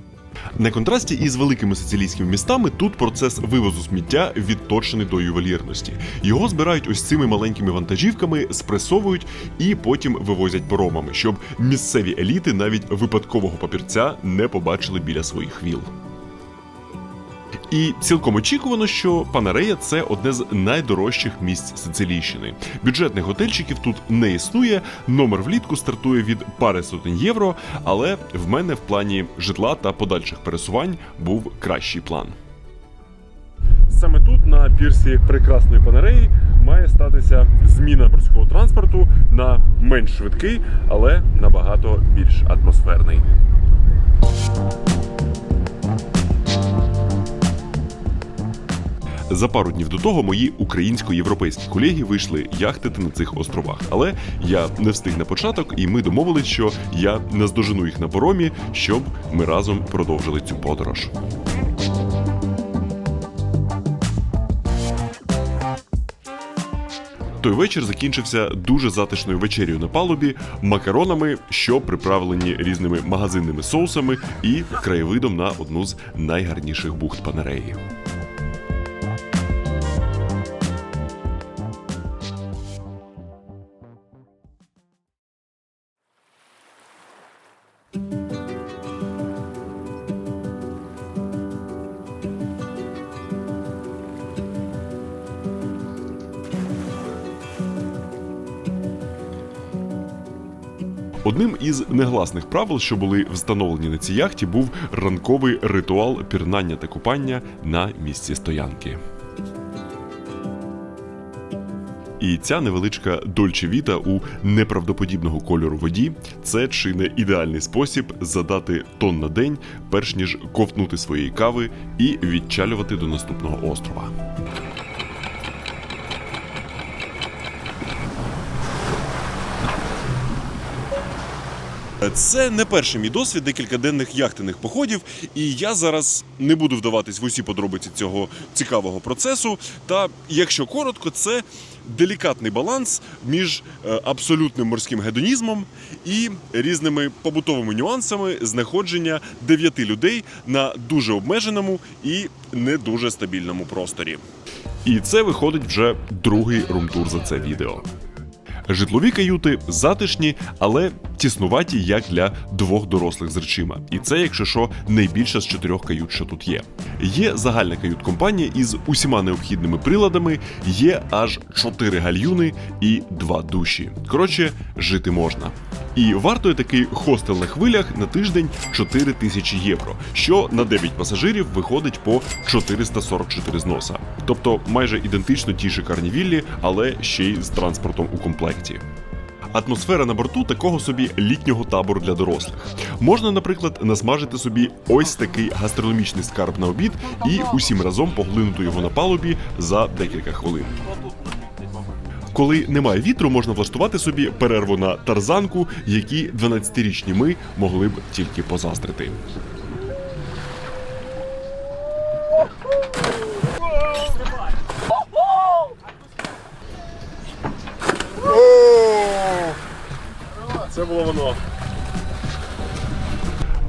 На контрасті із великими сицилійськими містами тут процес вивозу сміття відточений до ювелірності. Його збирають ось цими маленькими вантажівками, спресовують і потім вивозять паромами, щоб місцеві еліти навіть випадкового папірця не побачили біля своїх віл. І цілком очікувано, що Панерея – це одне з найдорожчих місць Сицилійщини. Бюджетних готельчиків тут не існує, номер влітку стартує від пари сотень євро, але в мене в плані житла та подальших пересувань був кращий план. Саме тут, на пірсі прекрасної Панереї, має статися зміна морського транспорту на менш швидкий, але набагато більш атмосферний. За пару днів до того мої українсько-європейські колеги вийшли яхтити на цих островах. Але я не встиг на початок, і ми домовились, що я наздожену їх на паромі, щоб ми разом продовжили цю подорож. Той вечір закінчився дуже затишною вечерею на палубі, макаронами, що приправлені різними магазинними соусами і краєвидом на одну з найгарніших бухт Панереї. Одним із негласних правил, що були встановлені на цій яхті, був ранковий ритуал пірнання та купання на місці стоянки. І ця невеличка Дольче Віта у неправдоподібного кольору воді – це чи не ідеальний спосіб задати тон на день, перш ніж ковтнути своєї кави і відчалювати до наступного острова. Це не перший мій досвід декількаденних яхтенних походів, і я зараз не буду вдаватись в усі подробиці цього цікавого процесу. Та, якщо коротко, це делікатний баланс між абсолютним морським гедонізмом і різними побутовими нюансами знаходження 9 людей на дуже обмеженому і не дуже стабільному просторі. І це виходить вже другий румтур за це відео. Житлові каюти затишні, але тіснуваті, як для 2 дорослих з речима. І це, якщо що, найбільша з 4 кают, що тут є. Є загальна кают-компанія із усіма необхідними приладами, є аж 4 гальюни і 2 душі. Коротше, жити можна. І вартує такий хостел на хвилях на тиждень 4000 євро, що на 9 пасажирів виходить по 444 зноса. Тобто майже ідентично ті шикарні віллі, але ще й з транспортом у комплекті. Атмосфера на борту такого собі літнього табору для дорослих. Можна, наприклад, насмажити собі ось такий гастрономічний скарб на обід і усім разом поглинути його на палубі за декілька хвилин. Коли немає вітру, можна влаштувати собі перерву на тарзанку, які 12-річні ми могли б тільки позаздрити. Це було воно.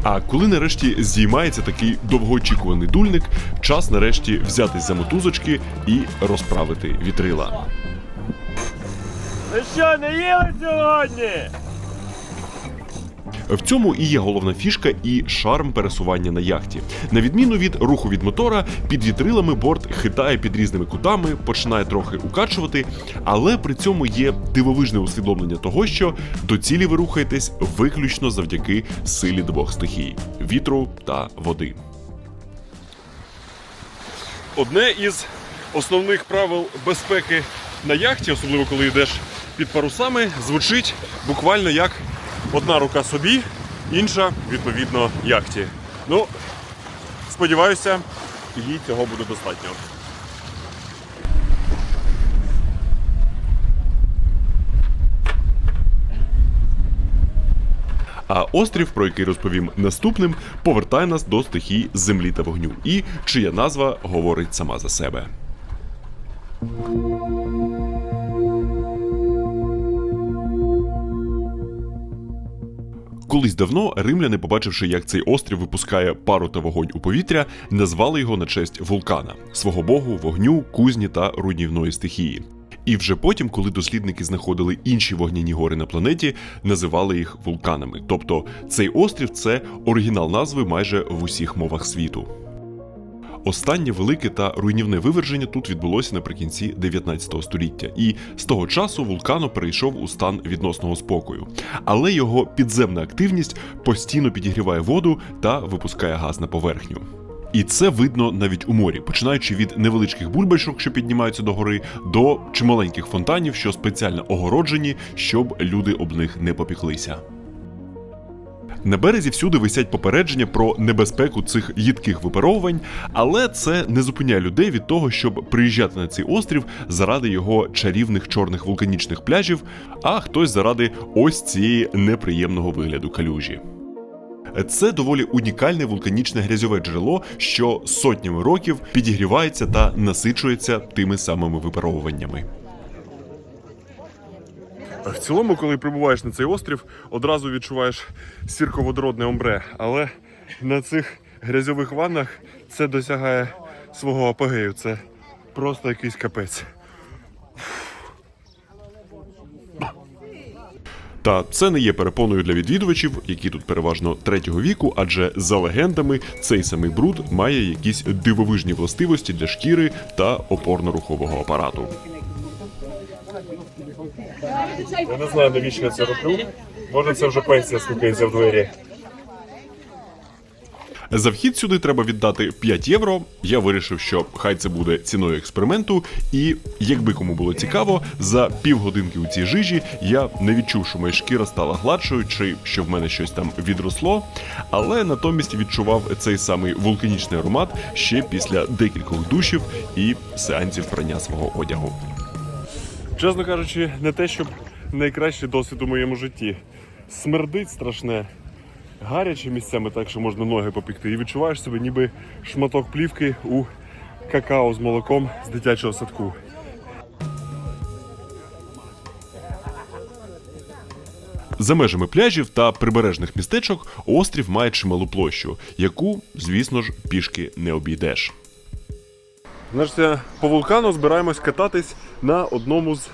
А коли нарешті здіймається такий довгоочікуваний дульник, час нарешті взятись за мотузочки і розправити вітрила. Ви що, не їли сьогодні? В цьому і є головна фішка і шарм пересування на яхті. На відміну від руху від мотора, під вітрилами борт хитає під різними кутами, починає трохи укачувати, але при цьому є дивовижне усвідомлення того, що до цілі ви рухаєтесь виключно завдяки силі двох стихій – вітру та води. Одне із основних правил безпеки на яхті, особливо коли йдеш під парусами, звучить буквально як одна рука собі, інша, відповідно, яхті. Ну, сподіваюся, їй цього буде достатньо. А острів, про який розповім наступним, повертає нас до стихій землі та вогню, і чия назва говорить сама за себе. Колись давно римляни, побачивши, як цей острів випускає пару та вогонь у повітря, назвали його на честь вулкана – свого богу, вогню, кузні та руйнівної стихії. І вже потім, коли дослідники знаходили інші вогняні гори на планеті, називали їх вулканами. Тобто цей острів – це оригінал назви майже в усіх мовах світу. Останнє велике та руйнівне виверження тут відбулося наприкінці 19 століття, і з того часу вулкан перейшов у стан відносного спокою. Але його підземна активність постійно підігріває воду та випускає газ на поверхню. І це видно навіть у морі, починаючи від невеличких бульбашок, що піднімаються до гори, до чималеньких фонтанів, що спеціально огороджені, щоб люди об них не попіклися. На березі всюди висять попередження про небезпеку цих їдких випаровувань, але це не зупиняє людей від того, щоб приїжджати на цей острів заради його чарівних чорних вулканічних пляжів, а хтось заради ось цієї неприємного вигляду калюжі. Це доволі унікальне вулканічне грязьове джерело, що сотнями років підігрівається та насичується тими самими випаровуваннями. В цілому, коли прибуваєш на цей острів, одразу відчуваєш сірководородне омбре, але на цих грязьових ваннах це досягає свого апогею. Це просто якийсь капець. Та це не є перепоною для відвідувачів, які тут переважно третього віку, адже за легендами цей самий бруд має якісь дивовижні властивості для шкіри та опорно-рухового апарату. Я не знаю, навіщо я це роблю. Може, це вже пенсія стукається в двері. За вхід сюди треба віддати 5 євро. Я вирішив, що хай це буде ціною експерименту. І, якби кому було цікаво, за півгодинки у цій жижі я не відчув, що моя шкіра стала гладшою, чи що в мене щось там відросло, але натомість відчував цей самий вулканічний аромат ще після декількох душів і сеансів прання свого одягу. Чесно кажучи, не те, щоб найкращий досвід у моєму житті. Смердить страшне. Гаряче місцями так, що можна ноги попікти. І відчуваєш себе ніби шматок плівки у какао з молоком з дитячого садку. За межами пляжів та прибережних містечок острів має чималу площу, яку, звісно ж, пішки не обійдеш. Значить, по вулкану збираємось кататись на одному з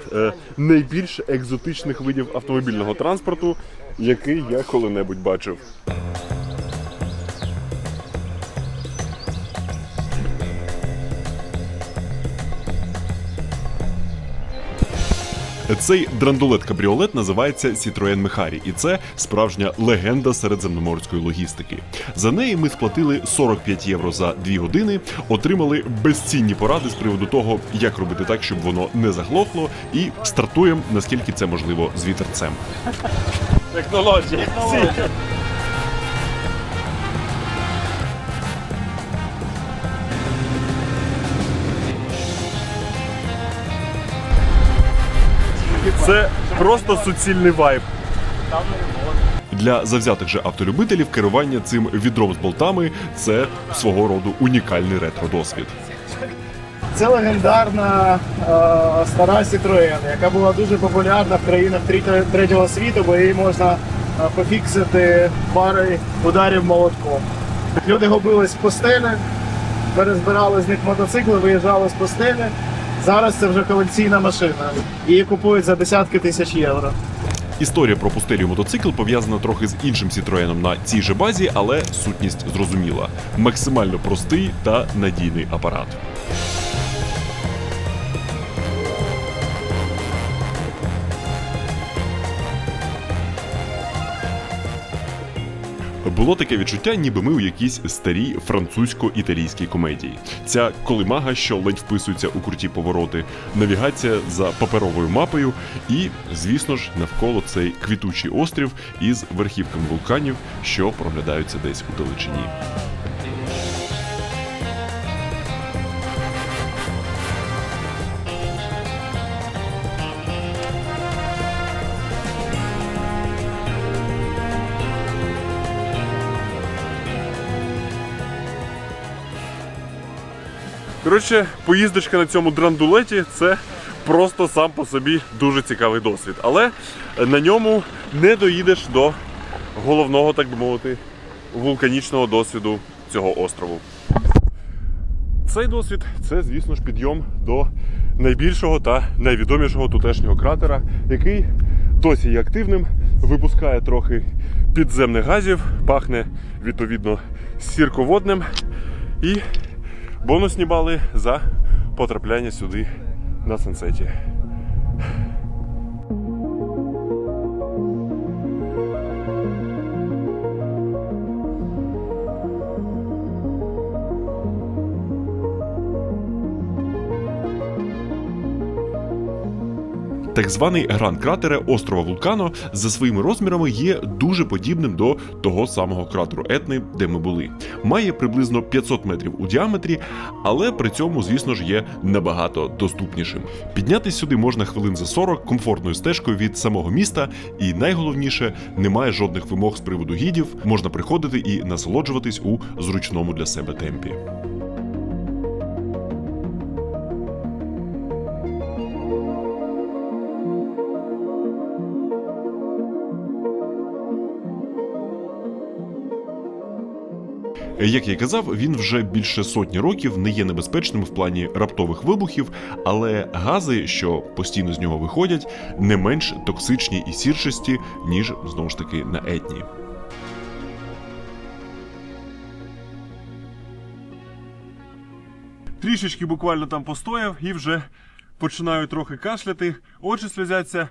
найбільш екзотичних видів автомобільного транспорту, який я коли-небудь бачив. Цей драндулет-кабріолет називається Citroën Mehari, і це справжня легенда середземноморської логістики. За неї ми сплатили 45 євро за 2 години, отримали безцінні поради з приводу того, як робити так, щоб воно не заглохло, і стартуємо, наскільки це можливо, з вітерцем. Технологія! Це просто суцільний вайб. Для завзятих же автолюбителів керування цим відром з болтами – це свого роду унікальний ретро-досвід. Це легендарна стара Citroen, яка була дуже популярна в країнах третього світу, бо її можна пофіксити парою ударів молотком. Люди губились в постелі, перезбирали з них мотоцикли, виїжджали з постелі. Зараз це вже колекційна машина. Її купують за десятки тисяч євро. Історія про пустелі мотоцикл пов'язана трохи з іншим Citroeном на цій же базі, але сутність зрозуміла. Максимально простий та надійний апарат. Було таке відчуття, ніби ми у якійсь старій французько-італійській комедії. Ця колимага, що ледь вписується у круті повороти, навігація за паперовою мапою і, звісно ж, навколо цей квітучий острів із верхівками вулканів, що проглядаються десь у далечині. Коротше, поїздочка на цьому драндулеті – це просто сам по собі дуже цікавий досвід. Але на ньому не доїдеш до головного, так би мовити, вулканічного досвіду цього острову. Цей досвід – це, звісно ж, підйом до найбільшого та найвідомішого тутешнього кратера, який досі є активним, випускає трохи підземних газів, пахне, відповідно, сірководним і бонусні бали за потрапляння сюди на сансеті. Так званий гранд кратере острова Вулкано за своїми розмірами є дуже подібним до того самого кратеру Етни, де ми були. Має приблизно 500 метрів у діаметрі, але при цьому, звісно ж, є набагато доступнішим. Піднятись сюди можна хвилин за 40 комфортною стежкою від самого міста, і найголовніше, немає жодних вимог з приводу гідів, можна приходити і насолоджуватись у зручному для себе темпі. Як я й казав, він вже більше сотні років не є небезпечним в плані раптових вибухів, але гази, що постійно з нього виходять, не менш токсичні і сірчасті, ніж, знову ж таки, на Етні. Трішечки буквально там постояв і вже починаю трохи кашляти, очі сльозяться.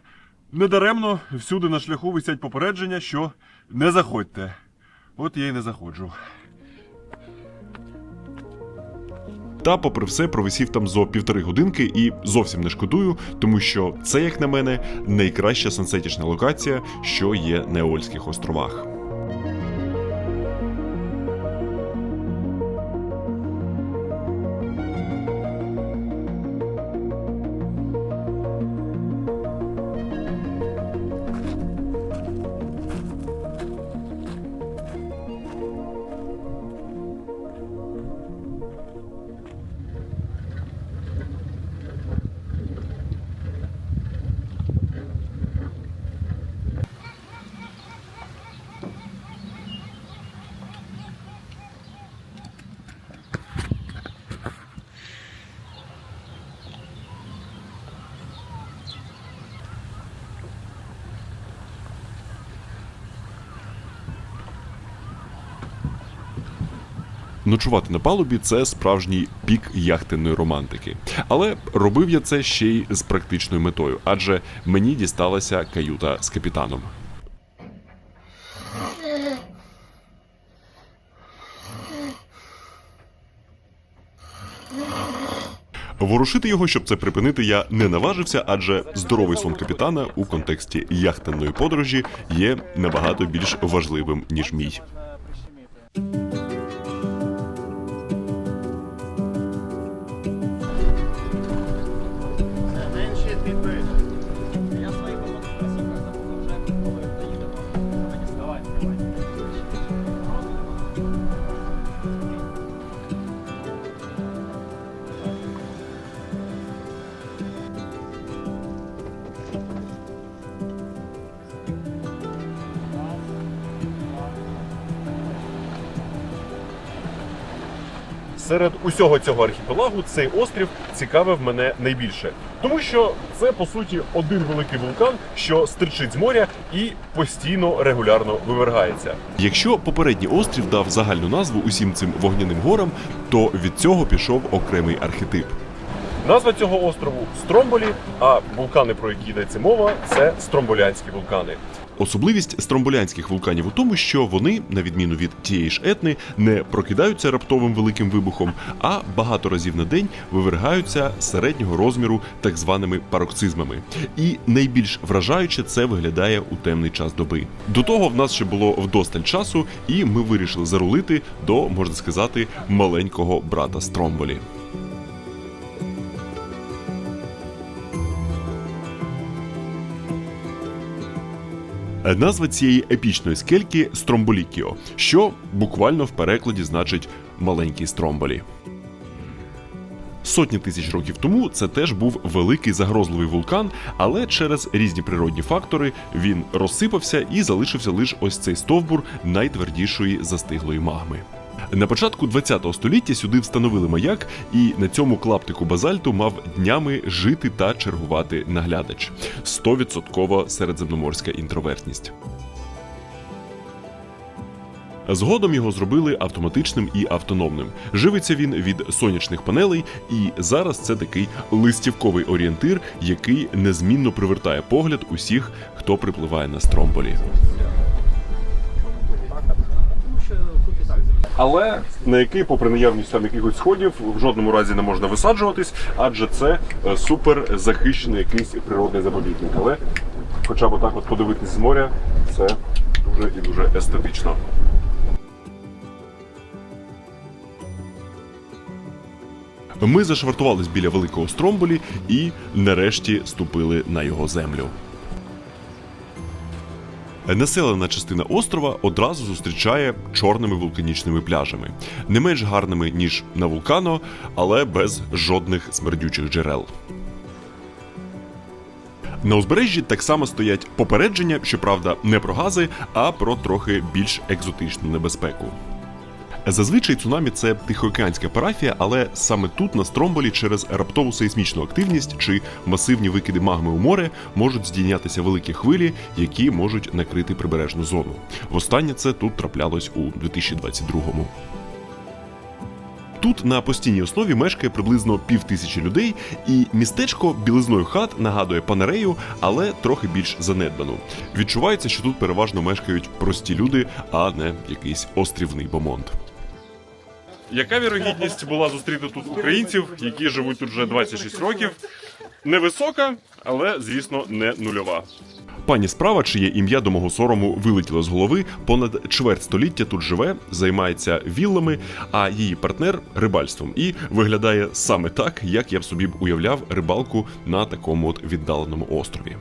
Недаремно всюди на шляху висять попередження, що не заходьте. От я й не заходжу. Та, попри все, провисів там зо 1,5 годинки і зовсім не шкодую, тому що це, як на мене, найкраща сансетічна локація, що є на Еольських островах. Ночувати на палубі – це справжній пік яхтенної романтики. Але робив я це ще й з практичною метою, адже мені дісталася каюта з капітаном. Ворушити його, щоб це припинити, я не наважився, адже здоровий сон капітана у контексті яхтенної подорожі є набагато більш важливим, ніж мій. Я свої мотоциклах забув вже, коли доїдемо. Давай, тримай. серед усього цього архіпелагу цей острів цікавив мене найбільше. Тому що це, по суті, один великий вулкан, що стирчить з моря і постійно регулярно вивергається. Якщо попередній острів дав загальну назву усім цим вогняним горам, то від цього пішов окремий архетип. Назва цього острову Стромболі, а вулкани, про які йдеться мова, це стромболянські вулкани. Особливість стромболянських вулканів у тому, що вони, на відміну від тієї ж Етни, не прокидаються раптовим великим вибухом, а багато разів на день вивергаються середнього розміру так званими пароксизмами. І найбільш вражаюче це виглядає у темний час доби. До того в нас ще було вдосталь часу, і ми вирішили зарулити до, можна сказати, маленького брата Стромболі. Назва цієї епічної скельки – Стромболікіо, що буквально в перекладі значить «маленький Стромболі». Сотні тисяч років тому це теж був великий загрозливий вулкан, але через різні природні фактори він розсипався і залишився лише ось цей стовбур найтвердішої застиглої магми. На початку ХХ століття сюди встановили маяк, і на цьому клаптику базальту мав днями жити та чергувати наглядач. 100% середземноморська інтровертність. Згодом його зробили автоматичним і автономним. Живиться він від сонячних панелей, і зараз це такий листівковий орієнтир, який незмінно привертає погляд усіх, хто припливає на Стромболі. Але на який, попри наявність там якихось сходів, в жодному разі не можна висаджуватись, адже це супер захищений якийсь природний заповідник. Але хоча б отак от подивитись з моря, це дуже і дуже естетично. Ми зашвартувались біля великого Стромболі і нарешті ступили на його землю. Населена частина острова одразу зустрічає чорними вулканічними пляжами. Не менш гарними, ніж на Вулкано, але без жодних смердючих джерел. На узбережжі так само стоять попередження, щоправда, не про гази, а про трохи більш екзотичну небезпеку. Зазвичай цунамі – це тихоокеанська парафія, але саме тут, на Стромболі, через раптову сейсмічну активність чи масивні викиди магми у море можуть здійнятися великі хвилі, які можуть накрити прибережну зону. Востаннє це тут траплялось у 2022-му. Тут на постійній основі мешкає приблизно 5000 людей, і містечко білизною хат нагадує Панерею, але трохи більш занедбану. Відчувається, що тут переважно мешкають прості люди, а не якийсь острівний бомонд. Яка вірогідність була зустріти тут українців, які живуть тут вже 26 років? Невисока, але, звісно, не нульова. Пані справа, чиє ім'я до мого сорому вилетіло з голови, понад чверть століття тут живе, займається віллами, а її партнер – рибальством. І виглядає саме так, як я б собі уявляв рибалку на такому от віддаленому острові.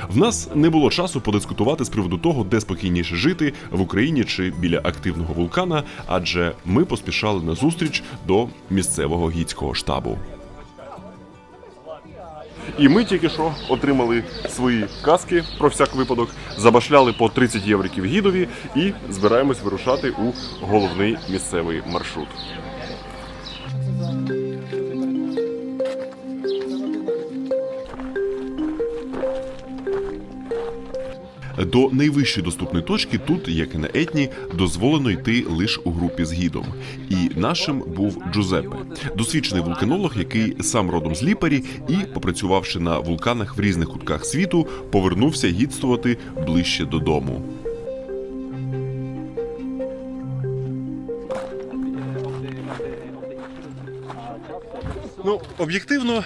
В нас не було часу подискутувати з приводу того, де спокійніше жити – в Україні чи біля активного вулкана, адже ми поспішали на зустріч до місцевого гідського штабу. І ми тільки що отримали свої каски про всяк випадок, забашляли по 30 євриків гідові і збираємось вирушати у головний місцевий маршрут. До найвищої доступної точки тут, як і на Етні, дозволено йти лише у групі з гідом. І нашим був Джузеппе, досвідчений вулканолог, який сам родом з Ліпарі і, попрацювавши на вулканах в різних кутках світу, повернувся гідствувати ближче додому. Ну, об'єктивно,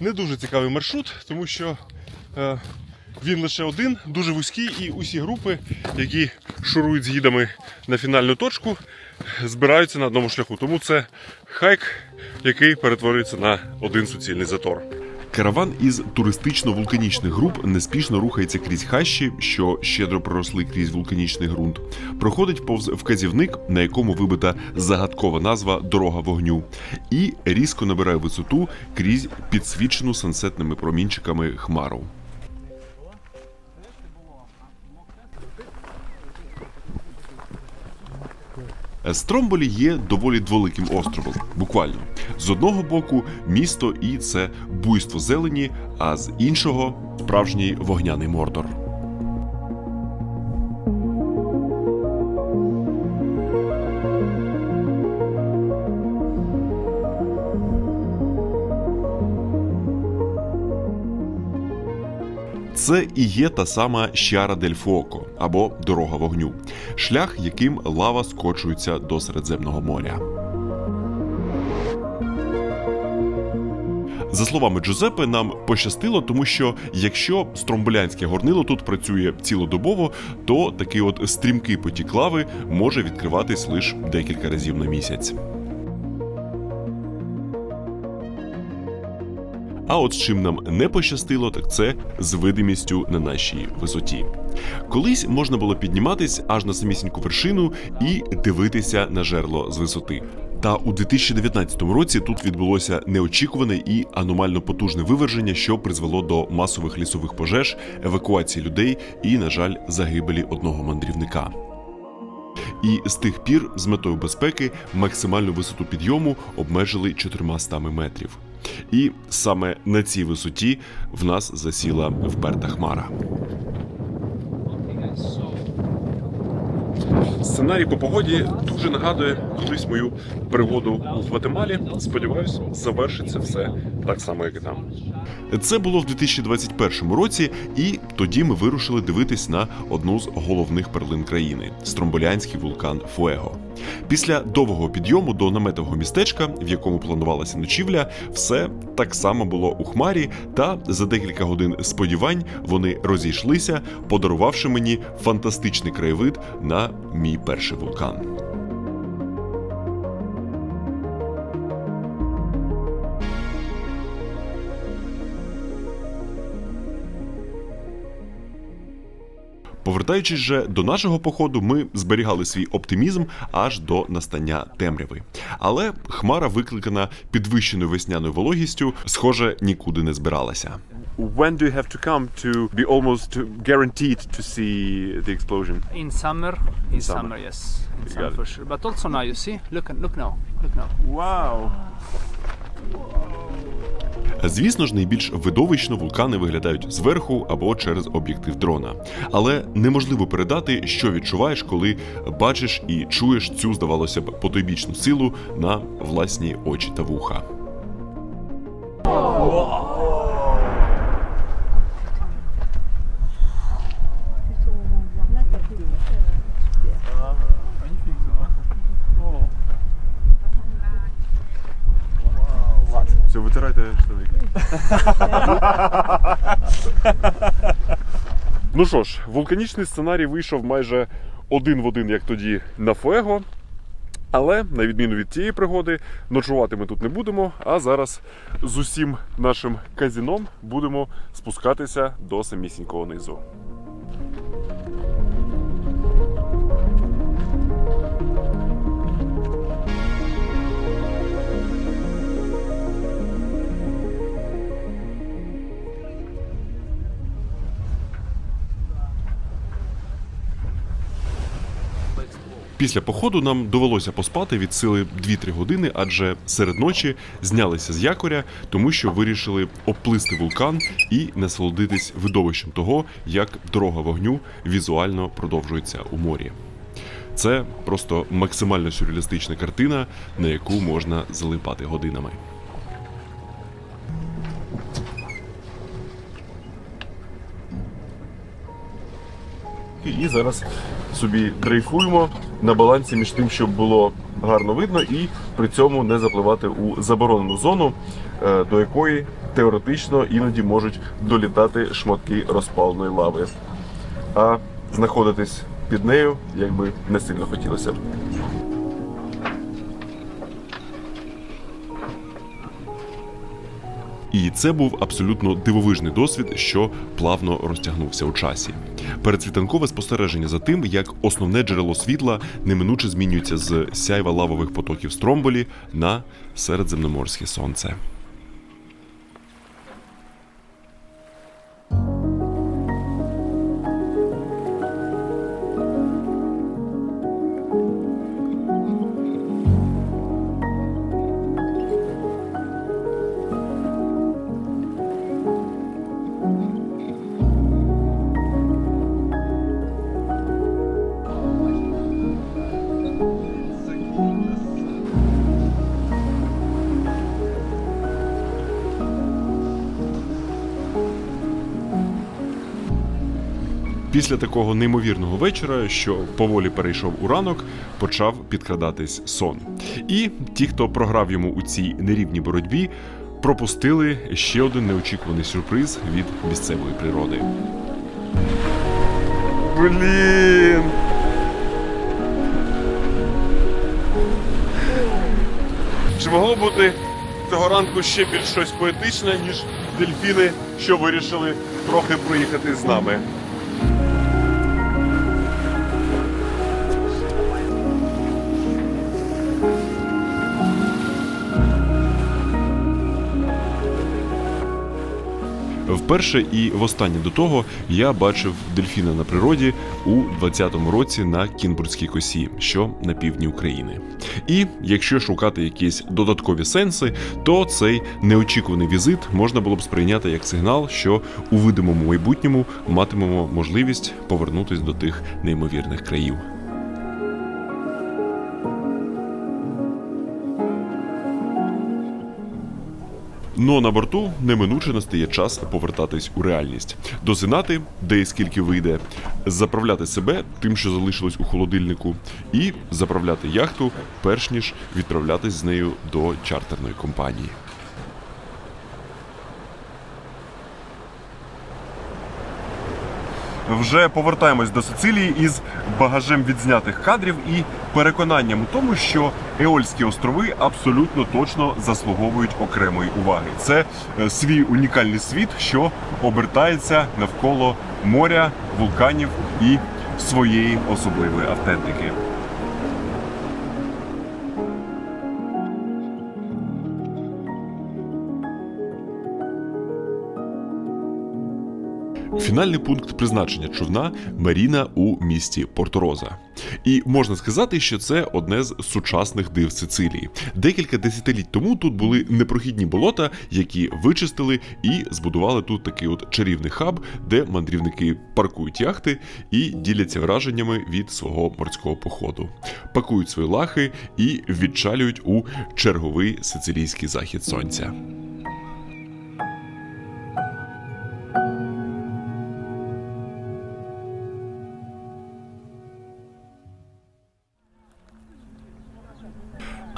не дуже цікавий маршрут, тому що він лише один, дуже вузький, і усі групи, які шурують з гідами на фінальну точку, збираються на одному шляху. Тому це хайк, який перетворюється на один суцільний затор. Караван із туристично-вулканічних груп неспішно рухається крізь хащі, що щедро проросли крізь вулканічний ґрунт. Проходить повз вказівник, на якому вибита загадкова назва «Дорога вогню», і різко набирає висоту крізь підсвічену сансетними промінчиками хмару. Стромболі є доволі дволиким островом, буквально. З одного боку місто і це буйство зелені, а з іншого – справжній вогняний Мордор. Це і є та сама Щара дель Фуоко, або Дорога вогню, шлях, яким лава скочується до Середземного моря. За словами Джузеппе, нам пощастило, тому що якщо стромболянське горнило тут працює цілодобово, то такий от стрімкий потік лави може відкриватись лише декілька разів на місяць. А от з чим нам не пощастило, так це з видимістю на нашій висоті. Колись можна було підніматись аж на самісіньку вершину і дивитися на жерло з висоти. Та у 2019 році тут відбулося неочікуване і аномально потужне виверження, що призвело до масових лісових пожеж, евакуації людей і, на жаль, загибелі одного мандрівника. І з тих пір з метою безпеки максимальну висоту підйому обмежили 400 метрів. І саме на цій висоті в нас засіла вперта хмара. Сценарій по погоді дуже нагадує колись мою пригоду у Гватемалі. Сподіваюсь, завершиться все так само, як і там. Це було в 2021 році, і тоді ми вирушили дивитись на одну з головних перлин країни – стромболянський вулкан Фуего. Після довгого підйому до наметового містечка, в якому планувалася ночівля, все так само було у хмарі, та за декілька годин сподівань вони розійшлися, подарувавши мені фантастичний краєвид на мій перший вулкан. Повертаючись же до нашого походу, ми зберігали свій оптимізм аж до настання темряви. Але хмара, викликана підвищеною весняною вологістю, схоже, нікуди не збиралася. When do you have to come to be almost guaranteed to see the explosion? In summer, summer. yes. In You summer got it. for sure. But also now, you see? Look now. Look now. Wow! Звісно ж, найбільш видовищно вулкани виглядають зверху або через об'єктив дрона. Але неможливо передати, що відчуваєш, коли бачиш і чуєш цю, здавалося б, потойбічну силу на власні очі та вуха. Все, витирайте штани. Ну що ж, вулканічний сценарій вийшов майже один в один, як тоді на Фуего. Але, на відміну від цієї пригоди, ночувати ми тут не будемо, а зараз з усім нашим казіном будемо спускатися до самісінького низу. Після походу нам довелося поспати від сили 2-3 години, адже серед ночі знялися з якоря, тому що вирішили обплисти вулкан і насолодитись видовищем того, як дорога вогню візуально продовжується у морі. Це просто максимально сюрреалістична картина, на яку можна залипати годинами. І зараз собі дрейфуємо на балансі між тим, щоб було гарно видно, і при цьому не запливати у заборонену зону, до якої теоретично іноді можуть долітати шматки розпаленої лави. А знаходитись під нею, якби не сильно хотілося б. І це був абсолютно дивовижний досвід, що плавно розтягнувся у часі. Передсвітанкове спостереження за тим, як основне джерело світла неминуче змінюється з сяйва лавових потоків Стромболі на середземноморське сонце. Після такого неймовірного вечора, що поволі перейшов у ранок, почав підкрадатись сон. І ті, хто програв йому у цій нерівній боротьбі, пропустили ще один неочікуваний сюрприз від місцевої природи. Блін! Чи могло бути цього ранку ще більш щось поетичне, ніж дельфіни, що вирішили трохи проїхати з нами? Вперше і востаннє до того я бачив дельфіна на природі у 2020 році на Кінбурзькій косі, що на півдні України. І якщо шукати якісь додаткові сенси, то цей неочікуваний візит можна було б сприйняти як сигнал, що у видимому майбутньому матимемо можливість повернутися до тих неймовірних країв. Но на борту неминуче настає час повертатись у реальність, досинати, де і скільки вийде, заправляти себе тим, що залишилось у холодильнику, і заправляти яхту, перш ніж відправлятись з нею до чартерної компанії. Вже повертаємось до Сицилії із багажем відзнятих кадрів і переконанням у тому, що Еольські острови абсолютно точно заслуговують окремої уваги. Це свій унікальний світ, що обертається навколо моря, вулканів і своєї особливої автентики. Фінальний пункт призначення човна – Маріна у місті Портороза. І можна сказати, що це одне з сучасних див Сицилії. Декілька десятиліть тому тут були непрохідні болота, які вичистили і збудували тут такий от чарівний хаб, де мандрівники паркують яхти і діляться враженнями від свого морського походу. Пакують свої лахи і відчалюють у черговий сицилійський захід сонця.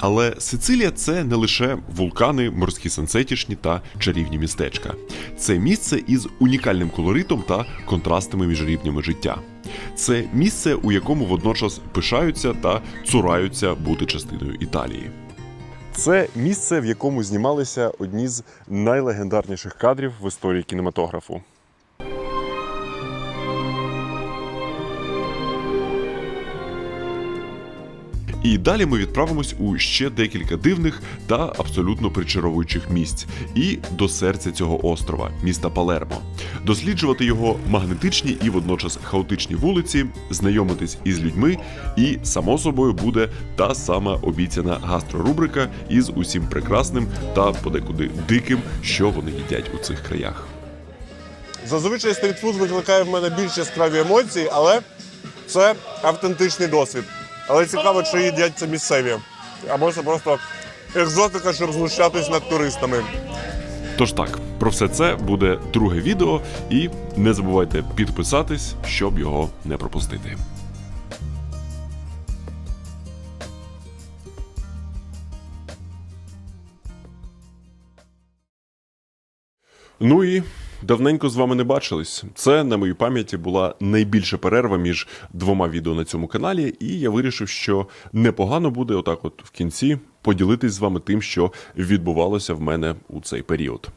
Але Сицилія – це не лише вулкани, морські сансетішні та чарівні містечка. Це місце із унікальним колоритом та контрастами між рівнями життя. Це місце, у якому водночас пишаються та цураються бути частиною Італії. Це місце, в якому знімалися одні з найлегендарніших кадрів в історії кінематографу. І далі ми відправимось у ще декілька дивних та абсолютно причаровуючих місць і до серця цього острова – міста Палермо. Досліджувати його магнетичні і водночас хаотичні вулиці, знайомитись із людьми і, само собою, буде та сама обіцяна гастрорубрика із усім прекрасним та подекуди диким, що вони їдять у цих краях. Зазвичай стрітфуд викликає в мене більш яскраві емоції, але це автентичний досвід. Але цікаво, чи їдять це місцеві. Або це просто екзотика, щоб знущатись над туристами. Тож так, про все це буде друге відео, і не забувайте підписатись, щоб його не пропустити. Ну і давненько з вами не бачились. Це, на моїй пам'яті, була найбільша перерва між двома відео на цьому каналі, і я вирішив, що непогано буде отак от в кінці поділитись з вами тим, що відбувалося в мене у цей період.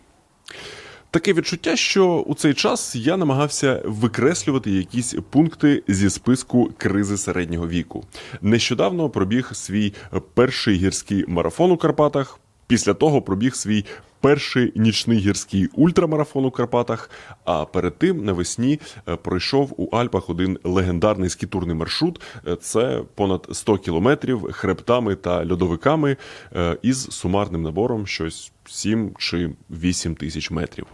Таке відчуття, що у цей час я намагався викреслювати якісь пункти зі списку кризи середнього віку. Нещодавно пробіг свій перший гірський марафон у Карпатах, після того пробіг свій перший нічний гірський ультрамарафон у Карпатах, а перед тим навесні пройшов у Альпах один легендарний скітурний маршрут. Це понад 100 кілометрів хребтами та льодовиками із сумарним набором щось 7 чи 8 тисяч метрів.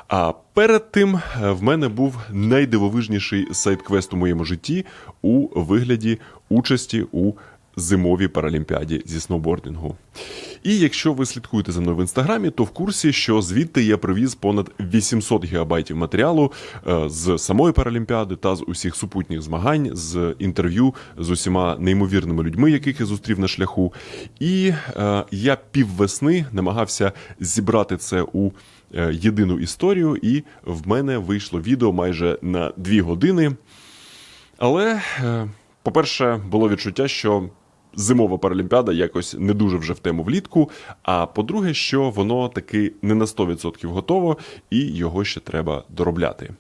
А перед тим в мене був найдивовижніший сайт-квест у моєму житті у вигляді участі у зимовій паралімпіаді зі сноубордингу. І якщо ви слідкуєте за мною в інстаграмі, то в курсі, що звідти я привіз понад 800 гігабайтів матеріалу з самої паралімпіади та з усіх супутніх змагань, з інтерв'ю з усіма неймовірними людьми, яких я зустрів на шляху. І я піввесни намагався зібрати це у єдину історію, і в мене вийшло відео майже на 2 години. Але, по-перше, було відчуття, що зимова паралімпіада якось не дуже вже в тему влітку, а по-друге, що воно таки не на 100% готово, і його ще треба доробляти.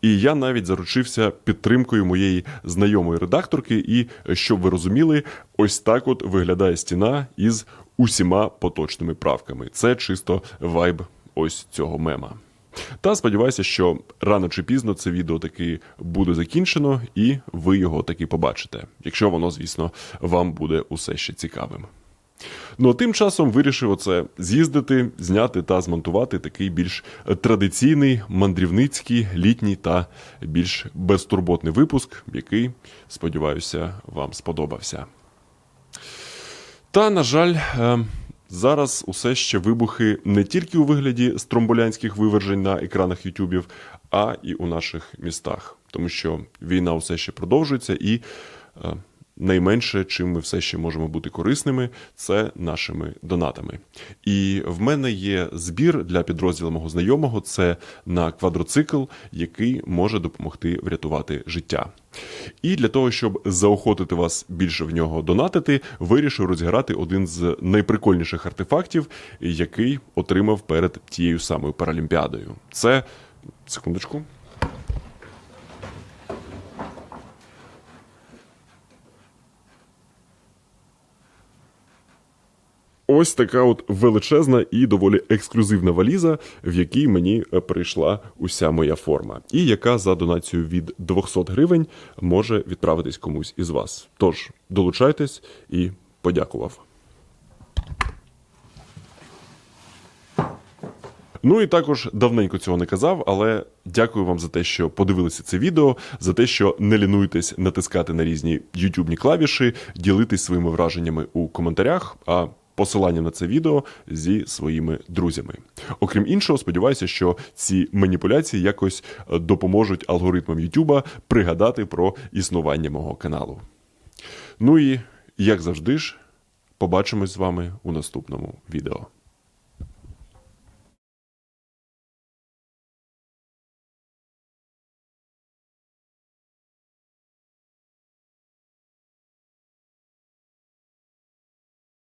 І я навіть заручився підтримкою моєї знайомої редакторки, і, щоб ви розуміли, ось так от виглядає стіна із усіма поточними правками. Це чисто вайб ось цього мема. Та сподіваюся, що рано чи пізно це відео таки буде закінчено, і ви його таки побачите, якщо воно, звісно, вам буде усе ще цікавим. Ну а тим часом вирішив оце з'їздити, зняти та змонтувати такий більш традиційний, мандрівницький, літній та більш безтурботний випуск, який, сподіваюся, вам сподобався. Та, на жаль, зараз усе ще вибухи не тільки у вигляді стромболянських вивержень на екранах ютубів, а і у наших містах. Тому що війна усе ще продовжується, і найменше, чим ми все ще можемо бути корисними, це нашими донатами. І в мене є збір для підрозділу мого знайомого, це на квадроцикл, який може допомогти врятувати життя. І для того, щоб заохотити вас більше в нього донатити, вирішив розіграти один з найприкольніших артефактів, який отримав перед тією самою паралімпіадою. Це, секундочку, ось така от величезна і доволі ексклюзивна валіза, в якій мені прийшла уся моя форма. І яка за донацію від 200 гривень може відправитись комусь із вас. Тож, долучайтесь і подякував. Ну і також давненько цього не казав, але дякую вам за те, що подивилися це відео, за те, що не лінуєтесь натискати на різні ютубні клавіші, ділитись своїми враженнями у коментарях, а посилання на це відео зі своїми друзями. Окрім іншого, сподіваюся, що ці маніпуляції якось допоможуть алгоритмам Ютуба пригадати про існування мого каналу. Ну і, як завжди ж, побачимось з вами у наступному відео.